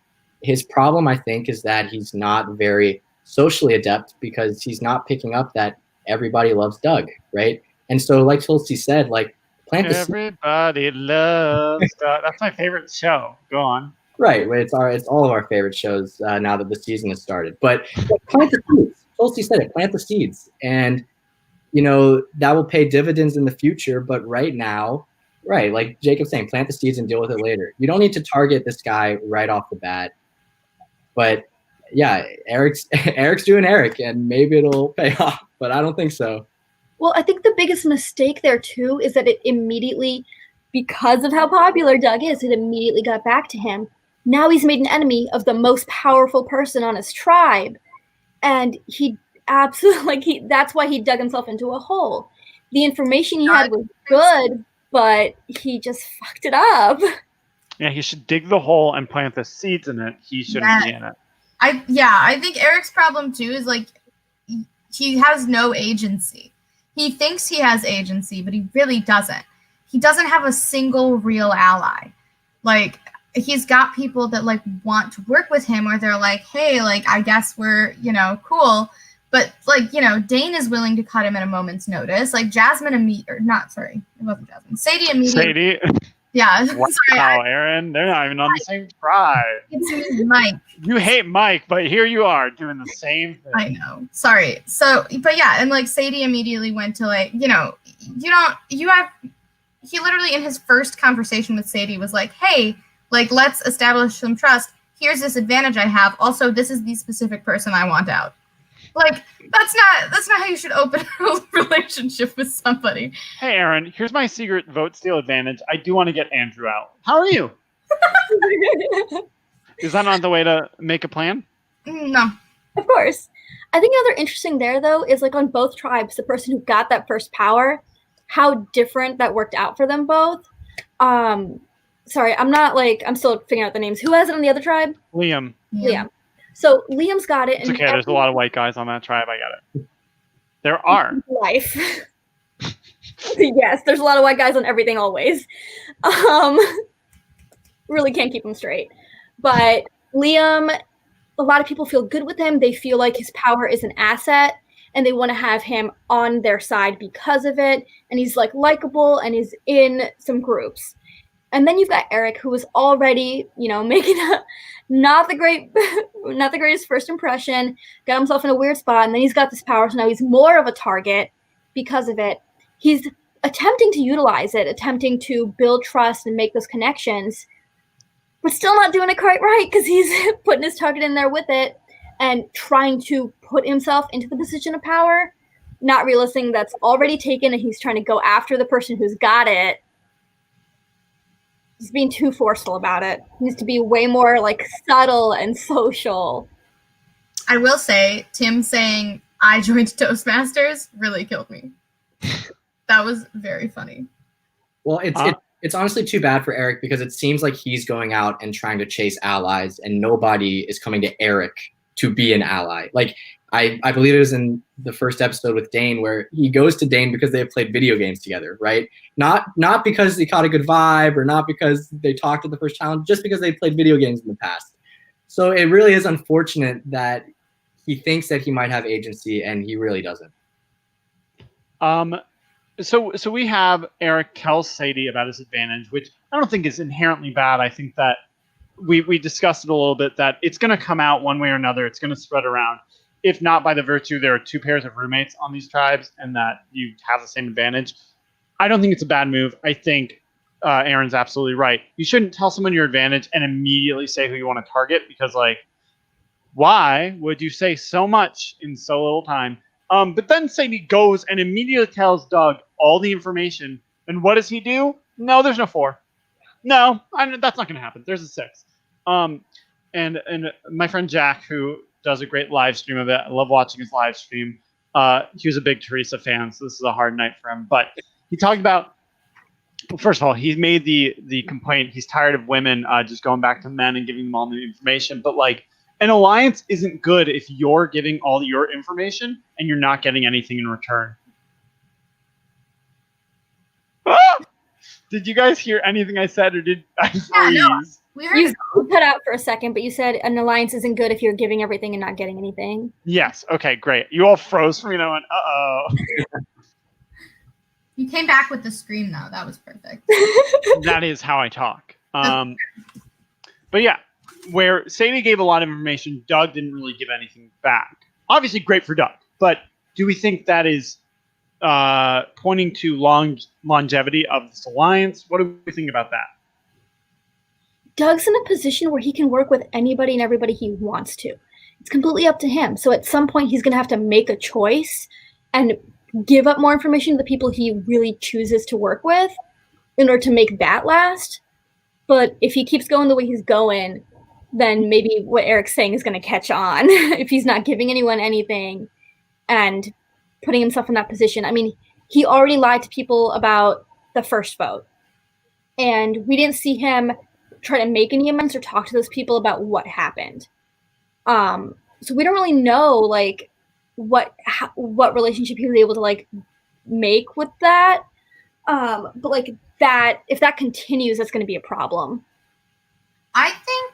His problem, I think, is that he's not very socially adept because he's not picking up that everybody loves Doug, right? And so, like Tulsi said, like, plant the seed. Everybody loves Doug. That's my favorite show. Go on. Right, it's all of our favorite shows now that the season has started. But plant the seeds. Tulsi said it. Plant the seeds, and that will pay dividends in the future. But right now, right, like Jacob's saying, plant the seeds and deal with it later. You don't need to target this guy right off the bat. But yeah, Eric's doing Eric, and maybe it'll pay off, but I don't think so. Well, I think the biggest mistake there too is that it immediately, because of how popular Doug is, it immediately got back to him. Now he's made an enemy of the most powerful person on his tribe, and he absolutely that's why he dug himself into a hole. The information he had was good, but he just fucked it up. Yeah, he should dig the hole and plant the seeds in it. He shouldn't be in it. I think Eric's problem too is like he has no agency. He thinks he has agency, but he really doesn't. He doesn't have a single real ally. Like, he's got people that like want to work with him, or they're like, hey, like, I guess we're, cool. But like, Dane is willing to cut him at a moment's notice. Like Jasmine it wasn't Jasmine. Sadie immediately. Yeah. Wow, Erin, they're not even on the same tribe. It's me, Mike. You hate Mike, but here you are doing the same thing. I know. Sorry. So, but yeah, and like Sadie immediately went to like, he literally in his first conversation with Sadie was like, hey, like, let's establish some trust. Here's this advantage I have. Also, this is the specific person I want out. Like, that's not how you should open a relationship with somebody. Hey, Erin, here's my secret vote steal advantage. I do want to get Andrew out. How are you? Is that not the way to make a plan? No. Of course. I think another interesting there, though, is like on both tribes, the person who got that first power, how different that worked out for them both. Sorry, I'm still figuring out the names. Who has it on the other tribe? Liam. Liam. So Liam's got it. It's okay. There's a lot of white guys on that tribe. I got it. There are. Life. Yes, there's a lot of white guys on everything always. Really can't keep them straight. But Liam, a lot of people feel good with him. They feel like his power is an asset, and they want to have him on their side because of it. And he's like likable, and he's in some groups. And then you've got Eric, who was already, making not the greatest first impression, got himself in a weird spot, and then he's got this power, so now he's more of a target because of it. He's attempting to utilize it, attempting to build trust and make those connections, but still not doing it quite right because he's putting his target in there with it and trying to put himself into the position of power, not realizing that's already taken and he's trying to go after the person who's got it. He's being too forceful about it. He needs to be way more like subtle and social. I will say, Tim saying I joined Toastmasters really killed me. That was very funny. Well, it's honestly too bad for Eric because it seems like he's going out and trying to chase allies, and nobody is coming to Eric to be an ally. Like I believe it was in the first episode with Dane where he goes to Dane because they have played video games together, right? Not because he caught a good vibe or not because they talked at the first challenge, just because they played video games in the past. So it really is unfortunate that he thinks that he might have agency and he really doesn't. So we have Eric tell Sadie about his advantage, which I don't think is inherently bad. I think that we discussed it a little bit, that it's going to come out one way or another. It's going to spread around. If not by the virtue there are two pairs of roommates on these tribes and that you have the same advantage. I don't think it's a bad move. I think Erin's absolutely right. You shouldn't tell someone your advantage and immediately say who you want to target because, like, why would you say so much in so little time? But then Sadie goes and immediately tells Doug all the information. And what does he do? No, there's no 4. No, that's not going to happen. There's a 6. And my friend Jack, who does a great live stream of it, I love watching his live stream. He was a big Teresa fan, so this is a hard night for him. But he talked about, well, first of all, he made the complaint. He's tired of women just going back to men and giving them all the information. But like, an alliance isn't good if you're giving all your information and you're not getting anything in return. Ah! Did you guys hear anything I said, or did I freeze? Yeah, no. We heard You cut out for a second, but you said an alliance isn't good if you're giving everything and not getting anything. Yes. Okay, great. You all froze for me and I went, uh-oh. You came back with the scream, though. That was perfect. That is how I talk. But yeah, where Sadie gave a lot of information, Doug didn't really give anything back. Obviously great for Doug, but do we think that is pointing to longevity of this alliance? What do we think about that? Doug's in a position where he can work with anybody and everybody he wants to. It's completely up to him. So at some point, he's going to have to make a choice and give up more information to the people he really chooses to work with in order to make that last. But if he keeps going the way he's going, then maybe what Eric's saying is going to catch on if he's not giving anyone anything and putting himself in that position. I mean, he already lied to people about the first vote. And we didn't see him try to make any amends or talk to those people about what happened. So we don't really know like what relationship he was able to like make with that. But like that, if that continues, that's going to be a problem. I think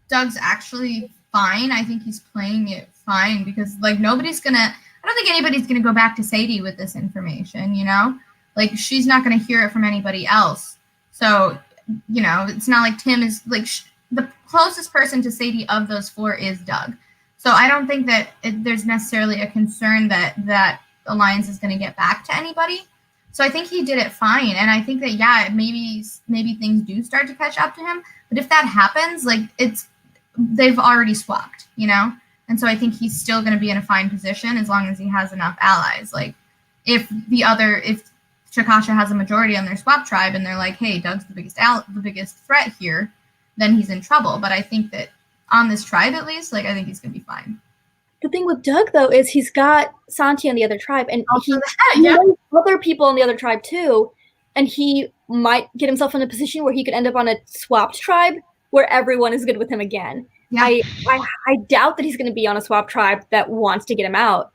Doug's actually fine. I think he's playing it fine because like I don't think anybody's gonna go back to Sadie with this information, you know? Like she's not gonna hear it from anybody else. So, you know, it's not like Tim is like the closest person to Sadie of those 4 is Doug. So I don't think that there's necessarily a concern that alliance is going to get back to anybody. So I think he did it fine. And I think that, yeah, maybe things do start to catch up to him. But if that happens, like they've already swapped, you know? And so I think he's still going to be in a fine position as long as he has enough allies. Like if Chakasha has a majority on their swap tribe and they're like, hey, Doug's the biggest threat here, then he's in trouble. But I think that on this tribe, at least, like I think he's going to be fine. The thing with Doug, though, is he's got Santi on the other tribe, and he knows other people on the other tribe, too, and he might get himself in a position where he could end up on a swapped tribe where everyone is good with him again. Yeah. I doubt that he's going to be on a swap tribe that wants to get him out.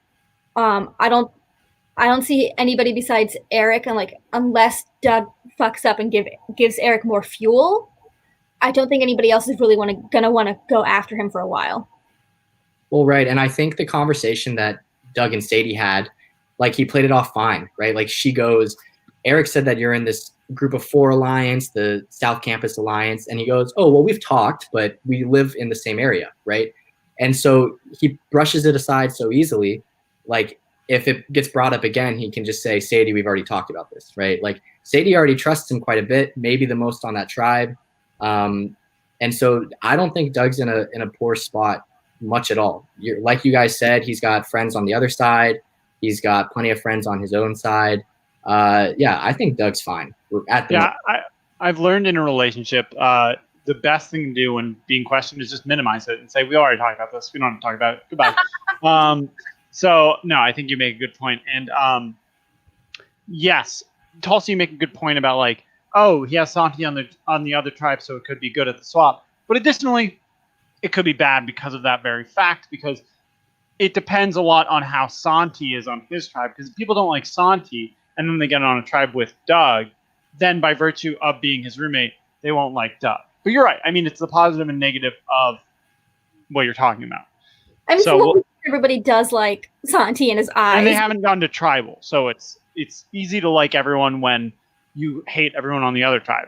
I don't see anybody besides Eric, and like unless Doug fucks up and gives Eric more fuel, I don't think anybody else is really gonna want to go after him for a while. Well, right, and I think the conversation that Doug and Sadie had, like he played it off fine, right? Like she goes, Eric said that you're in this Group of Four Alliance, the South Campus Alliance, and he goes, "Oh, well, we've talked, but we live in the same area, right?" And so he brushes it aside so easily. Like, if it gets brought up again, he can just say, "Sadie, we've already talked about this," right? Like, Sadie already trusts him quite a bit, maybe the most on that tribe. And so I don't think Doug's in a poor spot much at all. Like you guys said, he's got friends on the other side. He's got plenty of friends on his own side. Yeah, I think Doug's fine. I've learned in a relationship, the best thing to do when being questioned is just minimize it and say, we already talked about this. We don't have to talk about it. Goodbye. So, no, I think you make a good point. And yes, Tulsi, you make a good point about like, oh, he has Santi on the other tribe, so it could be good at the swap. But additionally, it could be bad because of that very fact, because it depends a lot on how Santi is on his tribe. Because if people don't like Santi, and then they get on a tribe with Doug, then by virtue of being his roommate, they won't like Doug. But you're right. I mean, it's the positive and negative of what you're talking about. I mean, everybody does like Santi in his eyes. And they haven't gone to tribal, so it's easy to like everyone when you hate everyone on the other tribe.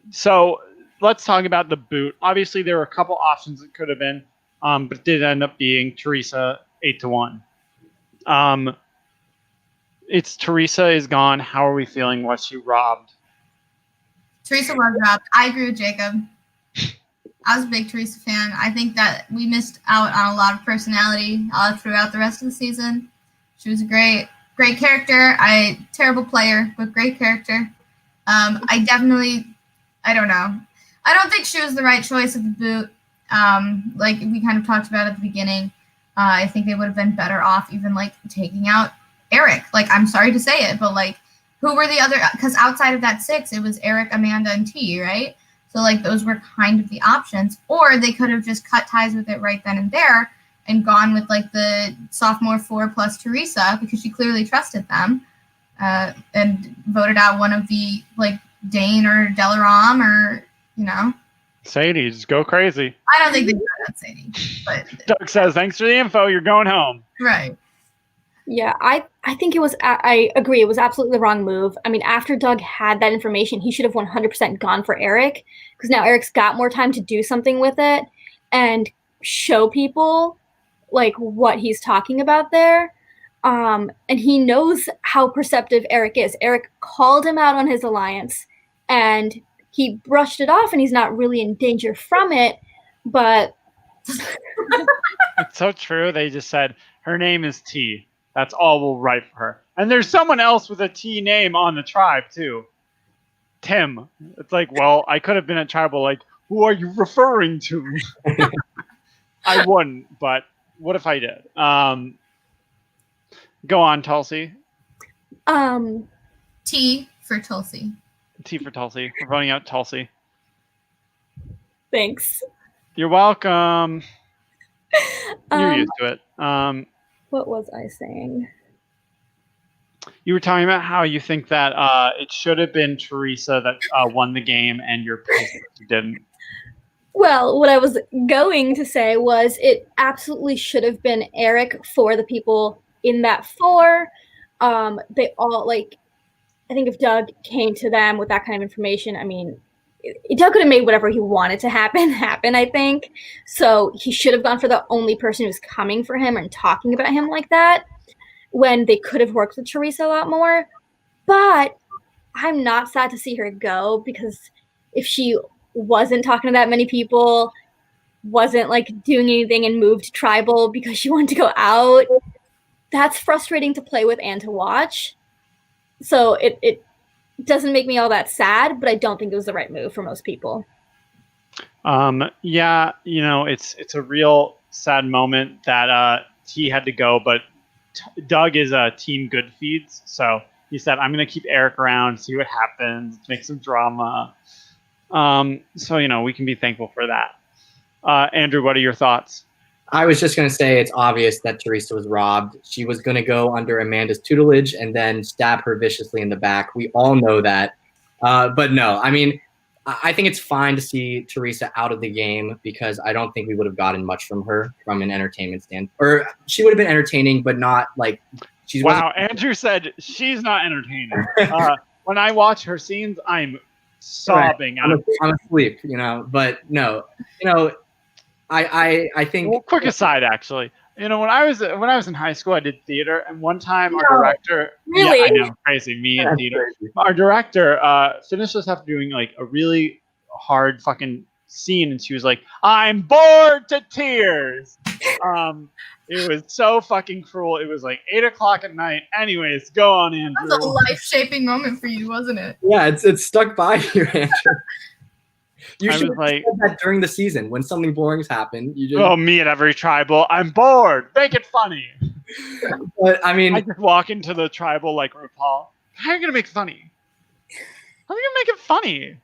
So let's talk about the boot. Obviously, there were a couple options it could have been, but it did end up being Teresa 8-1. It's Teresa is gone. How are we feeling? Was she robbed? Teresa was robbed. I agree with Jacob. I was a big Teresa fan. I think that we missed out on a lot of personality throughout the rest of the season. She was a great character. Terrible player, but great character. I don't know. I don't think she was the right choice of the boot. Like we kind of talked about at the beginning. I think they would have been better off even like taking out Eric. Like, I'm sorry to say it, but like, who were the other? Because outside of that 6, it was Eric, Amanda, and T, right? So like, those were kind of the options. Or they could have just cut ties with it right then and there and gone with like the sophomore 4 plus Teresa, because she clearly trusted them, and voted out one of the like Dane or Delaram or Sadie, just go crazy. I don't think they voted out Sadie, but Doug says, "Thanks for the info. You're going home." Right. Yeah, I think I agree. It was absolutely the wrong move. I mean, after Doug had that information, he should have 100% gone for Eric, because now Eric's got more time to do something with it and show people like what he's talking about there. And he knows how perceptive Eric is. Eric called him out on his alliance and he brushed it off, and he's not really in danger from it, but it's so true. They just said her name is T. That's all we'll write for her. And there's someone else with a T name on the tribe, too. Tim. It's like, well, I could have been at tribal. Like, who are you referring to? I wouldn't, but what if I did? Go on, Tulsi. T for Tulsi. T for Tulsi. We're voting out Tulsi. Thanks. You're welcome. You're used to it. What was I saying? You were talking about how you think that it should have been Teresa that won the game, and you're pissed that you didn't. Well, what I was going to say was it absolutely should have been Eric for the people in that 4. They all, like, I think if Doug came to them with that kind of information, I mean, Doug could have made whatever he wanted to happen, I think. So he should have gone for the only person who's coming for him and talking about him like that, when they could have worked with Teresa a lot more. But I'm not sad to see her go, because if she wasn't talking to that many people, wasn't like doing anything and moved tribal because she wanted to go out, that's frustrating to play with and to watch. So it doesn't make me all that sad, but I don't think it was the right move for most people. Yeah, it's a real sad moment that T had to go, but Doug is team good feeds, so he said, I'm going to keep Eric around, see what happens, make some drama. So, we can be thankful for that. Andrew, what are your thoughts? I was just going to say it's obvious that Teresa was robbed. She was going to go under Amanda's tutelage and then stab her viciously in the back. We all know that. But no, I mean, I think it's fine to see Teresa out of the game, because I don't think we would have gotten much from her from an entertainment stand. Or she would have been entertaining, but not like She Wow, Andrew said she's not entertaining. When I watch her scenes, I'm sobbing. I'm asleep, but no, I think. Well, quick aside, actually, when I was in high school, I did theater, and one time our No, director, really? yeah, I know, crazy, me in That's theater. crazy. Our director finished us after doing like a really hard fucking scene, and she was like, "I'm bored to tears." It was so fucking cruel. It was like 8:00 at night. Anyways, go on, Andrew. That was a life-shaping moment for you, wasn't it? Yeah, it's stuck by you, Andrew. You I should was have like, said that during the season when something boring's happened. You just. "Oh, me at every tribal. I'm bored. Make it funny." But I mean, I just walk into the tribal like RuPaul. How are you gonna make it funny? How are you gonna make it funny?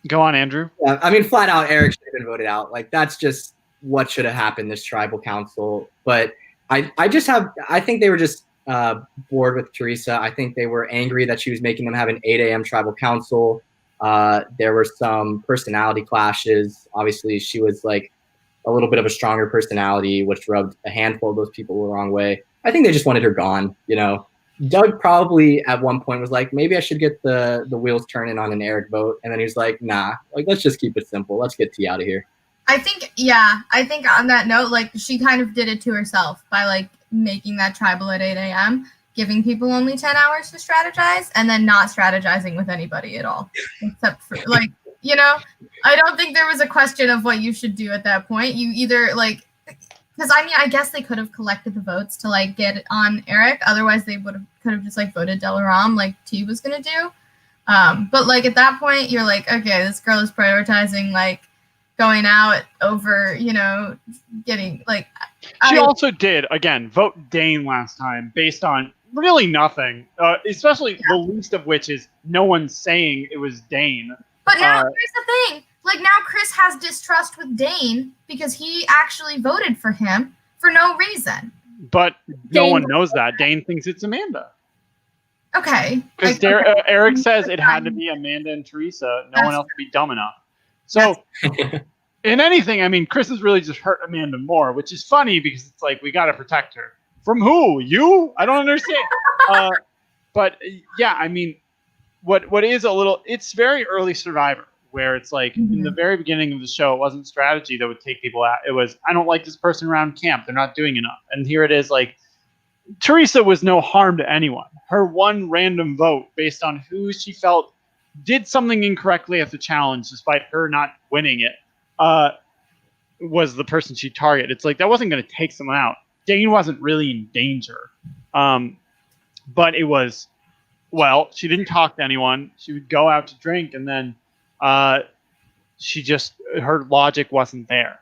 Go on, Andrew. yeah, I mean, flat out, Eric should have been voted out. Like that's just what should have happened this tribal council. But I think they were just bored with Teresa. I think they were angry that she was making them have an 8 a.m. tribal council. There were some personality clashes. Obviously, she was like a little bit of a stronger personality, which rubbed a handful of those people the wrong way. I think they just wanted her gone. Doug probably at one point was like, maybe I should get the wheels turning on an Eric vote. And then he was like, nah, like, let's just keep it simple. Let's get T out of here. I think on that note, like she kind of did it to herself by like making that tribal at 8 a.m., giving people only 10 hours to strategize, and then not strategizing with anybody at all, except for like, I don't think there was a question of what you should do at that point. You either like, because I mean, I guess they could have collected the votes to like get it on Eric. Otherwise, they could have just like voted Delaram like T was gonna do. But like at that point, you're like, okay, this girl is prioritizing like going out over, getting like. She also did again vote Dane last time based on really nothing, especially the least of which is no one's saying it was Dane. But now here's the thing. Like now Chris has distrust with Dane because he actually voted for him for no reason. But no one knows that. Dane thinks it's Amanda. Okay. Because Eric says it had to be Amanda and Teresa. No one else would be dumb enough. So in anything, I mean, Chris has really just hurt Amanda more, which is funny because it's like, we got to protect her. From who? You? I don't understand. But yeah, I mean, what is a little, it's very early Survivor, where it's like in the very beginning of the show, it wasn't strategy that would take people out. It was, I don't like this person around camp. They're not doing enough. And here it is, like, Teresa was no harm to anyone. Her one random vote based on who she felt did something incorrectly at the challenge, despite her not winning it, was the person she targeted. It's like, that wasn't going to take someone out. Dane wasn't really in danger. But it was, well, she didn't talk to anyone. She would go out to drink, and then her logic wasn't there.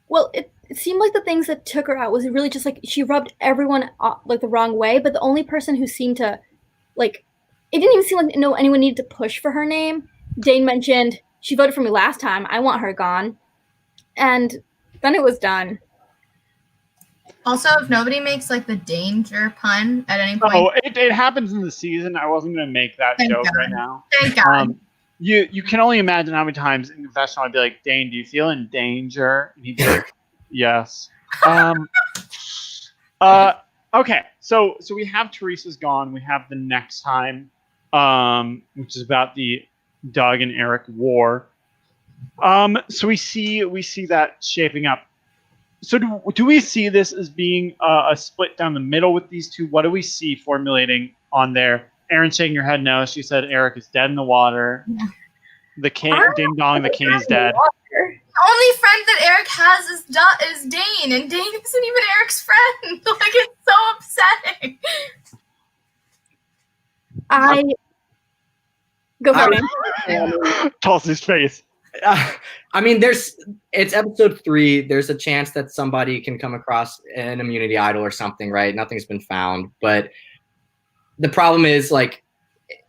Well, it seemed like the things that took her out was really just like she rubbed everyone like the wrong way, but the only person who seemed to like, it didn't even seem like anyone needed to push for her name. Dane mentioned, she voted for me last time, I want her gone. And then it was done. Also, if nobody makes like the danger pun at any point. Oh, it happens in the season. I wasn't going to make that joke right now. Thank God. You can only imagine how many times in confessional I'd be like, Dane, do you feel in danger? And he'd be like, yes. Okay, so we have Teresa's gone. We have the next time, which is about the Doug and Eric war. So we see that shaping up. So do we see this as being a split down the middle with these two? What do we see formulating on there? Erin shaking her head no. She said Eric is dead in the water. Yeah. The king, ding dong, the king is dead. The only friend that Eric has is Dane, and Dane isn't even Eric's friend. Like, it's so upsetting. Go for it. Tulsi's face. I mean, it's episode 3. There's a chance that somebody can come across an immunity idol or something, right? Nothing's been found. But the problem is, like,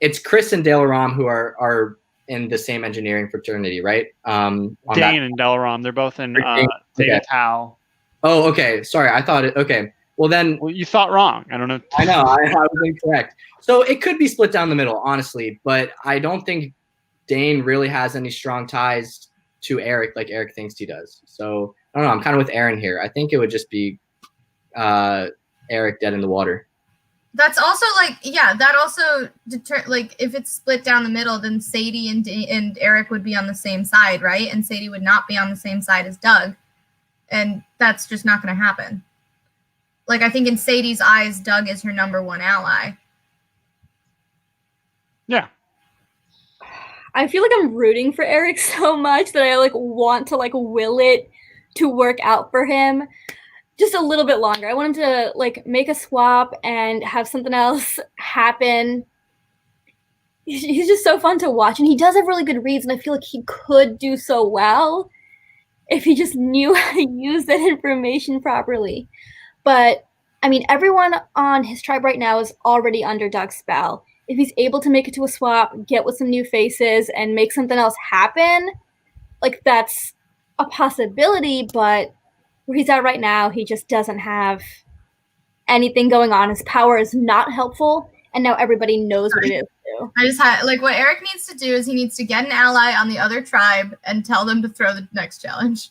it's Chris and Delaram who are in the same engineering fraternity, right? Dane and Delaram, they're both in Theta Tau. Oh, okay. Sorry, I thought it. Okay, well then. Well, you thought wrong. I don't know. I know. I was incorrect. So it could be split down the middle, honestly. But I don't think Dane really has any strong ties to Eric like Eric thinks he does. So I don't know. I'm kind of with Erin here. I think it would just be Eric dead in the water. That's also like, yeah, that also like if it's split down the middle, then Sadie and Eric would be on the same side, right? And Sadie would not be on the same side as Doug, and that's just not going to happen. Like, I think in Sadie's eyes, Doug is her number one ally. Yeah. I feel like I'm rooting for Eric so much that I like want to like will it to work out for him just a little bit longer. I want him to like make a swap and have something else happen. He's just so fun to watch, and he does have really good reads, and I feel like he could do so well if he just knew how to use that information properly. But I mean, everyone on his tribe right now is already under Doug's spell. If he's able to make it to a swap, get with some new faces, and make something else happen, like that's a possibility, but where he's at right now, he just doesn't have anything going on. His power is not helpful, and now everybody knows what it is too. I just had like what Eric needs to do is he needs to get an ally on the other tribe and tell them to throw the next challenge.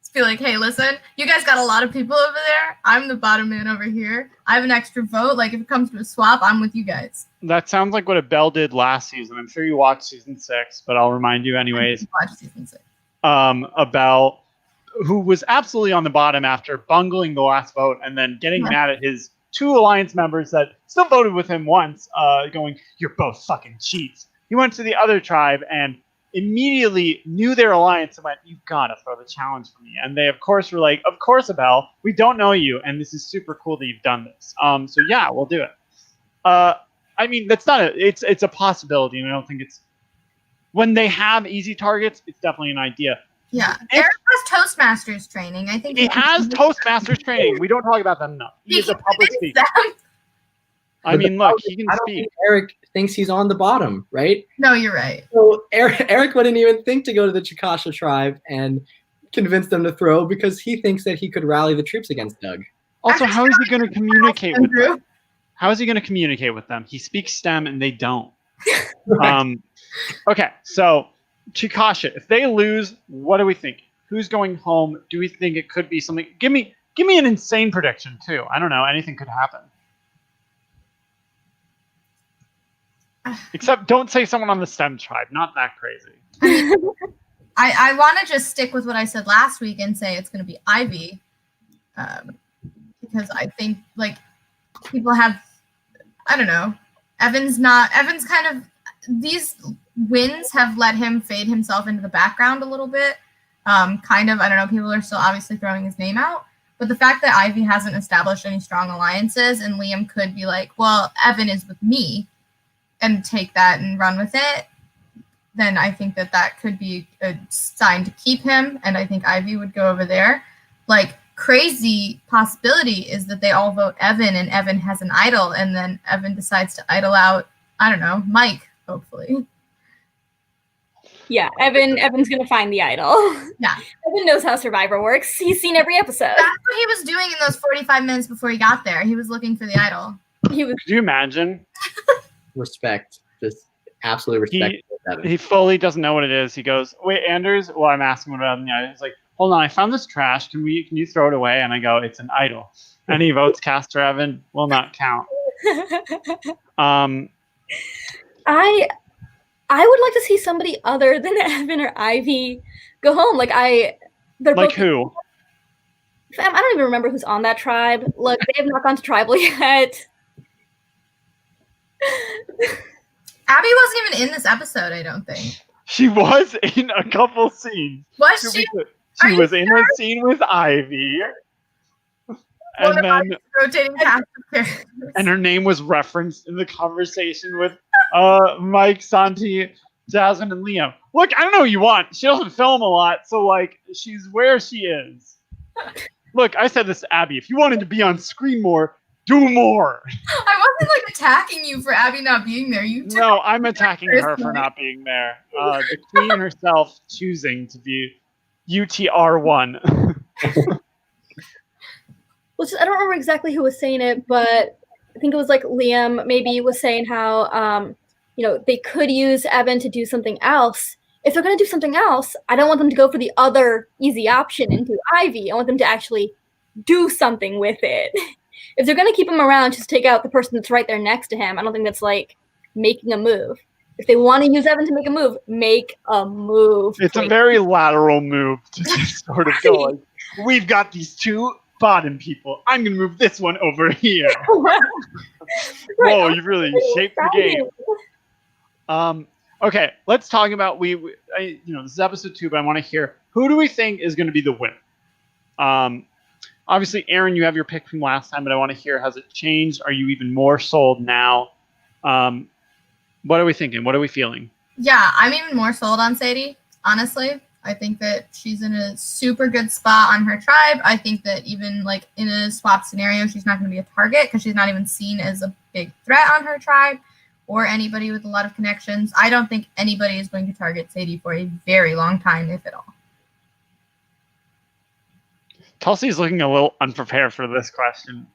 Just be like, hey, listen, you guys got a lot of people over there. I'm the bottom man over here. I have an extra vote. Like if it comes to a swap, I'm with you guys. That sounds like what Abel did last season. I'm sure you watched season 6, but I'll remind you anyways. Watch season 6. Abel, who was absolutely on the bottom after bungling the last vote and then getting mad at his 2 alliance members that still voted with him once, going, "You're both fucking cheats." He went to the other tribe and immediately knew their alliance and went, "You've got to throw the challenge for me." And they, of course, were like, "Of course, Abel. We don't know you, and this is super cool that you've done this. So yeah, we'll do it." I mean, that's not it's a possibility, and I don't think it's when they have easy targets. It's definitely an idea. Yeah, Eric has Toastmasters training. I think he has Toastmasters training. We don't talk about that enough. He is a public speaker. I mean, look, he can speak. Eric thinks he's on the bottom, right? No, you're right. So Eric wouldn't even think to go to the Chikasha tribe and convince them to throw because he thinks that he could rally the troops against Doug. Also, how is he going to communicate with them? How is he going to communicate with them? He speaks STEM and they don't. Right. Okay, so Chikasha, if they lose, what do we think? Who's going home? Do we think it could be something? Give me an insane prediction too. I don't know. Anything could happen. Except don't say someone on the STEM tribe. Not that crazy. I want to just stick with what I said last week and say it's going to be Ivy. Because I think like people have, I don't know, Evan's kind of, these wins have let him fade himself into the background a little bit. Kind of, I don't know, people are still obviously throwing his name out. But the fact that Ivy hasn't established any strong alliances and Liam could be like, well, Evan is with me and take that and run with it, then I think that could be a sign to keep him. And I think Ivy would go over there. Like, crazy possibility is that they all vote Evan and Evan has an idol and then Evan decides to idol out, I don't know, Mike, hopefully. Yeah, Evan's gonna find the idol. Yeah. Evan knows how Survivor works. He's seen every episode. That's what he was doing in those 45 minutes before he got there. He was looking for the idol. Could you imagine? Respect. Just absolute respect. He fully doesn't know what it is. He goes, "Wait, Anders?" Well, I'm asking what about the idol. He's like, "Hold on, I found this trash. Can you throw it away?" And I go, "It's an idol." Any votes cast for Evan will not count. I would like to see somebody other than Evan or Ivy go home. They're like who? Fam, I don't even remember who's on that tribe. Look, they have not gone to tribal yet. Abby wasn't even in this episode, I don't think. She was in a couple scenes. Was she? She was in a scene with Ivy. And then rotating cast of characters. And her name was referenced in the conversation with Mike, Santi, Jasmine, and Liam. Look, I don't know what you want. She doesn't film a lot, so like she's where she is. Look, I said this to Abby. If you wanted to be on screen more, do more. I wasn't like attacking you for Abby not being there. No, I'm attacking her for not being there. The queen herself choosing to be UTR1. I don't remember exactly who was saying it, but I think it was like Liam maybe was saying how they could use Evan to do something else. If they're going to do something else, I don't want them to go for the other easy option and do Ivy. I want them to actually do something with it. if they're gonna keep him around, just take out the person that's right there next to him. I don't think that's like making a move. If they want to use Evan to make a move, make a move. It's please. a very lateral move to just sort of go like, we've got these two bottom people. I'm going to move this one over here. Right. Whoa, you've really shaped the game. Okay, let's talk about this is episode 2, but I want to hear, who do we think is going to be the winner? Obviously, Erin, you have your pick from last time, but I want to hear, has it changed? Are you even more sold now? What are we thinking? What are we feeling? Yeah, I'm even more sold on Sadie, honestly. I think that she's in a super good spot on her tribe. I think that even like in a swap scenario, she's not going to be a target because she's not even seen as a big threat on her tribe or anybody with a lot of connections. I don't think anybody is going to target Sadie for a very long time, if at all. Tulsi's looking a little unprepared for this question.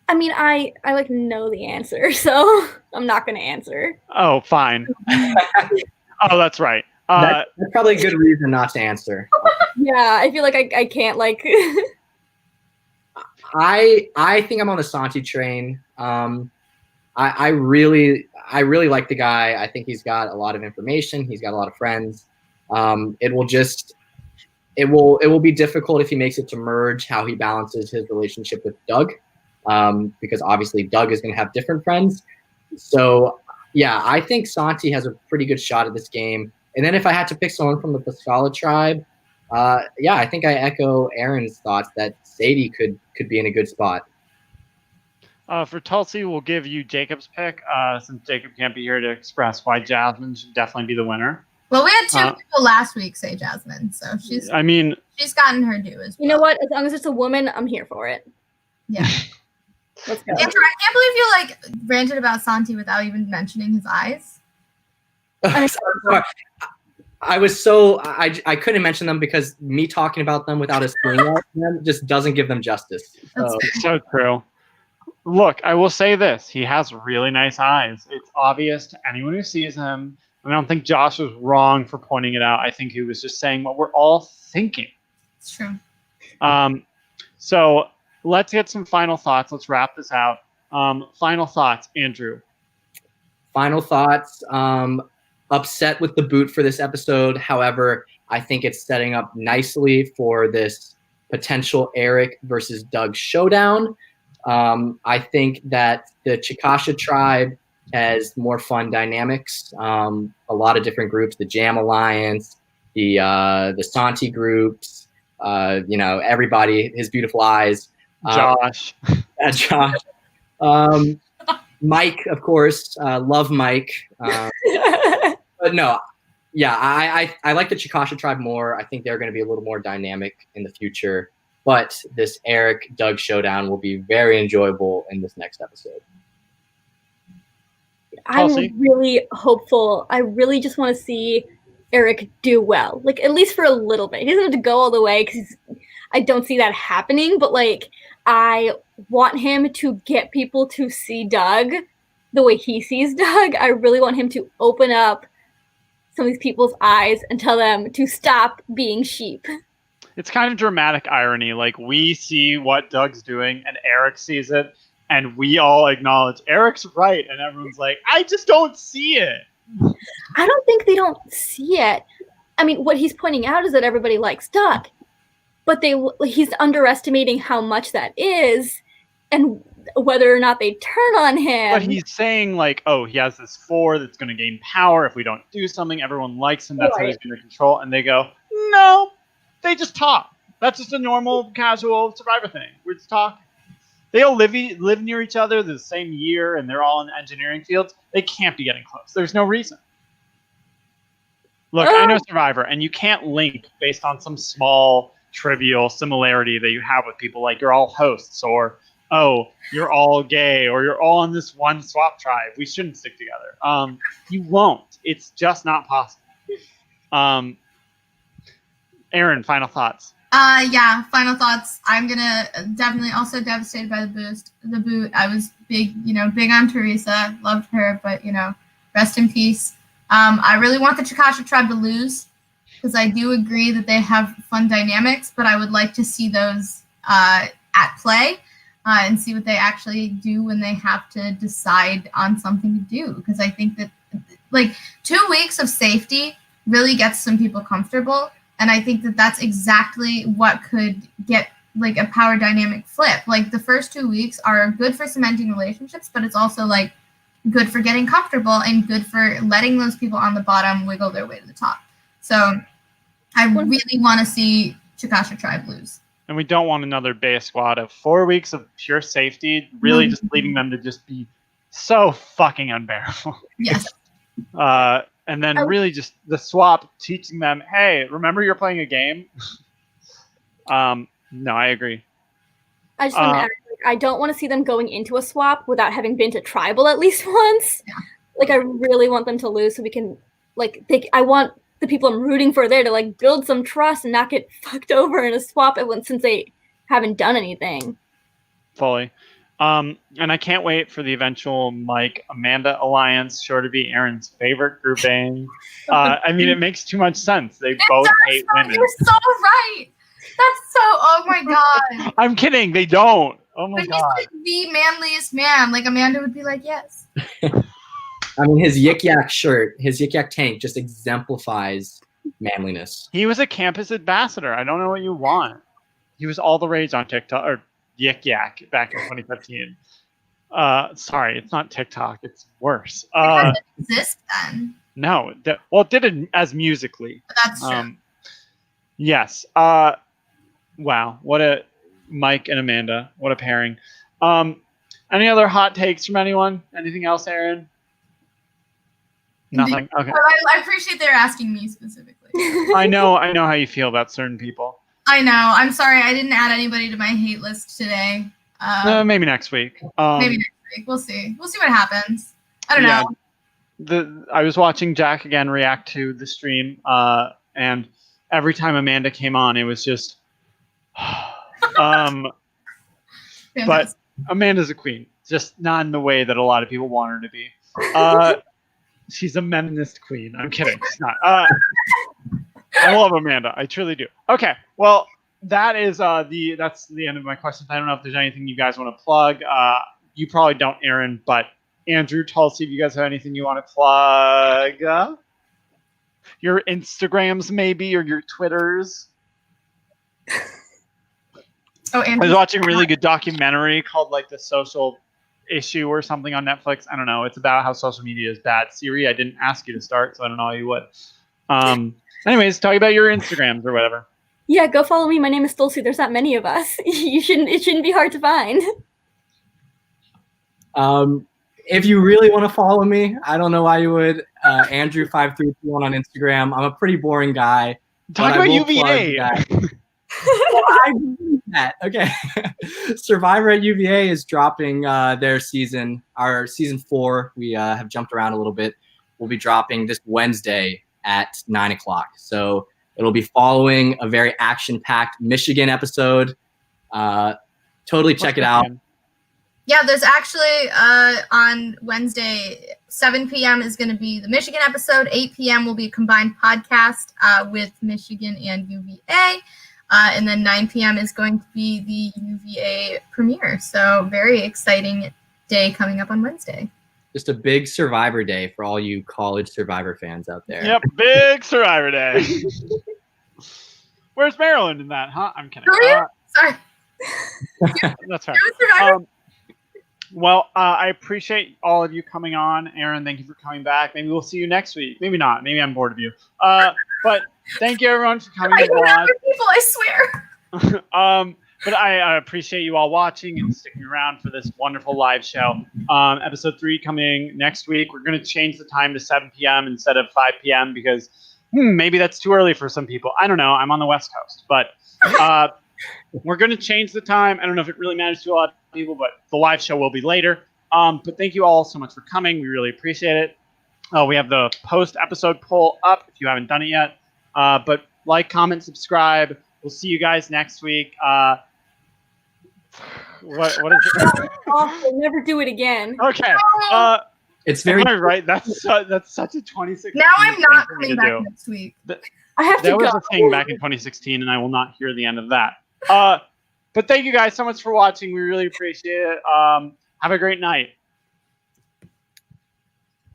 I mean, I like know the answer, so I'm not going to answer. Oh, fine. Oh, that's right. That's probably a good reason not to answer. Yeah, I feel like I can't like. I think I'm on the Santi train. I really like the guy. I think he's got a lot of information. He's got a lot of friends. It will be difficult if he makes it to merge how he balances his relationship with Doug, because obviously Doug is going to have different friends. So yeah, I think Santi has a pretty good shot at this game. And then if I had to pick someone from the Pascala tribe, I think I echo Erin's thoughts that Sadie could be in a good spot. For Tulsi, we'll give you Jacob's pick, since Jacob can't be here to express why Jasmine should definitely be the winner. Well, we had 2 people last week say Jasmine, so she's gotten her due as well. You know what? As long as it's a woman, I'm here for it. Yeah. Let's go. Andrew, I can't believe you like ranted about Santi without even mentioning his eyes. I couldn't mention them because me talking about them without us doing them just doesn't give them justice. So true. Look, I will say this. He has really nice eyes. It's obvious to anyone who sees him. I don't think Josh was wrong for pointing it out. I think he was just saying what we're all thinking. It's true. So let's get some final thoughts. Let's wrap this out. Final thoughts, Andrew. Final thoughts. Upset with the boot for this episode. However, I think it's setting up nicely for this potential Eric versus Doug showdown. I think that the Chikasha tribe has more fun dynamics. A lot of different groups, the Jam Alliance, the Santi groups, everybody, his beautiful eyes. Josh. Josh. Mike, of course. Love Mike. But no, yeah, I like the Chikasha tribe more. I think they're going to be a little more dynamic in the future. But this Eric-Doug showdown will be very enjoyable in this next episode. I'm Tulsi? really hopeful. I really just want to see Eric do well, like at least for a little bit. He doesn't have to go all the way because I don't see that happening. But like, I want him to get people to see Doug the way he sees Doug. I really want him to open up some of these people's eyes and tell them to stop being sheep. It's kind of dramatic irony. Like, we see what Doug's doing and Eric sees it, and we all acknowledge Eric's right, and everyone's like, I just don't see it. I don't think they don't see it. I mean, what he's pointing out is that everybody likes Doug, but he's underestimating how much that is and whether or not they turn on him. But he's saying, like, oh, he has this 4 that's going to gain power. If we don't do something, everyone likes him. That's how he's going to control. And they go, no, they just talk. That's just a normal, casual Survivor thing. We're just talking. They all live near each other the same year, and they're all in engineering fields. They can't be getting close. There's no reason. Look, I know Survivor, and you can't link based on some small, trivial similarity that you have with people. Like, you're all hosts, or, oh, you're all gay, or you're all in this one swap tribe. We shouldn't stick together. You won't. It's just not possible. Erin, final thoughts. Final thoughts. I'm gonna definitely also devastated by the boot. I was big on Teresa, loved her, but rest in peace. I really want the Chikasha tribe to lose because I do agree that they have fun dynamics, but I would like to see those at play. and see what they actually do when they have to decide on something to do. Because I think that like 2 weeks of safety really gets some people comfortable, and I think that that's exactly what could get like a power dynamic flip. Like the first 2 weeks are good for cementing relationships, but it's also like good for getting comfortable and good for letting those people on the bottom wiggle their way to the top. So I really want to see Chikasha Tribe lose. And we don't want another Bay squad of 4 weeks of pure safety, really just leading them to just be so fucking unbearable. Yes. And then really just the swap teaching them, hey, remember you're playing a game? No, I agree. I just want to add, I don't want to see them going into a swap without having been to tribal at least once. Yeah. Like, I really want them to lose so we can, like, I want the people I'm rooting for there to, like, build some trust and not get fucked over in a swap since they haven't done anything. Fully. And I can't wait for the eventual Mike-Amanda alliance, sure to be Erin's favorite grouping. I mean, it makes too much sense. They both hate women. You're so right. That's so, oh my God. I'm kidding. They don't. Oh my God. He's like the manliest man. Like Amanda would be like, yes. I mean, his Yik Yak shirt, his Yik Yak tank just exemplifies manliness. He was a campus ambassador. I don't know what you want. He was all the rage on TikTok, or Yik Yak back in 2015. Sorry, it's not TikTok. It's worse. It doesn't exist then. No. It did it as Musically. That's true. Yes. Wow. What a Mike and Amanda. What a pairing. Any other hot takes from anyone? Anything else, Erin? Nothing. Okay. I appreciate they're asking me specifically. I know how you feel about certain people. I know. I'm sorry I didn't add anybody to my hate list today. Maybe next week. Maybe next week. We'll see. We'll see what happens. I don't know. I was watching Jack again react to the stream, and every time Amanda came on, it was just, but Amanda's a queen, just not in the way that a lot of people want her to be. She's a meninist queen. I'm kidding. She's not. I love Amanda. I truly do. Okay. Well, that's the end of my questions. I don't know if there's anything you guys want to plug. You probably don't, Erin, but Andrew, Tulsi, if you guys have anything you want to plug, your Instagrams maybe, or your Twitters. Oh, Andrew. I was watching a really good documentary called like The Social Issue or something on Netflix. I don't know. It's about how social media is bad. Siri, I didn't ask you to start, so I don't know how you would. Anyways, talk about your Instagrams or whatever. Yeah, go follow me. My name is Tulsi. There's not many of us. It shouldn't be hard to find. If you really want to follow me, I don't know why you would. Andrew5321 on Instagram. I'm a pretty boring guy. Talk about UVA. Well, I believe that. Okay. Survivor at UVA is dropping their season. Our season 4, we have jumped around a little bit. We'll be dropping this Wednesday at 9:00. So it'll be following a very action-packed Michigan episode. Totally check it out. Yeah, there's actually on Wednesday, 7 p.m. is going to be the Michigan episode. 8 p.m. will be a combined podcast with Michigan and UVA. And then 9 p.m. is going to be the UVA premiere. So very exciting day coming up on Wednesday. Just a big Survivor day for all you college Survivor fans out there. Yep, big Survivor day. Where's Maryland in that, huh? I'm kidding. Sorry. That's right. Well, I appreciate all of you coming on. Erin, thank you for coming back. Maybe we'll see you next week. Maybe not. Maybe I'm bored of you. But thank you, everyone, for coming to watch. People, I swear. But I appreciate you all watching and sticking around for this wonderful live show. Episode 3 coming next week. We're going to change the time to 7 p.m. instead of 5 p.m. because maybe that's too early for some people. I don't know. I'm on the West Coast. But we're going to change the time. I don't know if it really matters to a lot of people, but the live show will be later. But thank you all so much for coming. We really appreciate it. We have the post-episode poll up if you haven't done it yet. But like, comment, subscribe. We'll see you guys next week. What is it? We'll never do it again. Okay. It's very right. That's such a 2016. Now I'm not coming back next week. I have to go. That was a thing back in 2016, and I will not hear the end of that. But thank you guys so much for watching. We really appreciate it. Have a great night.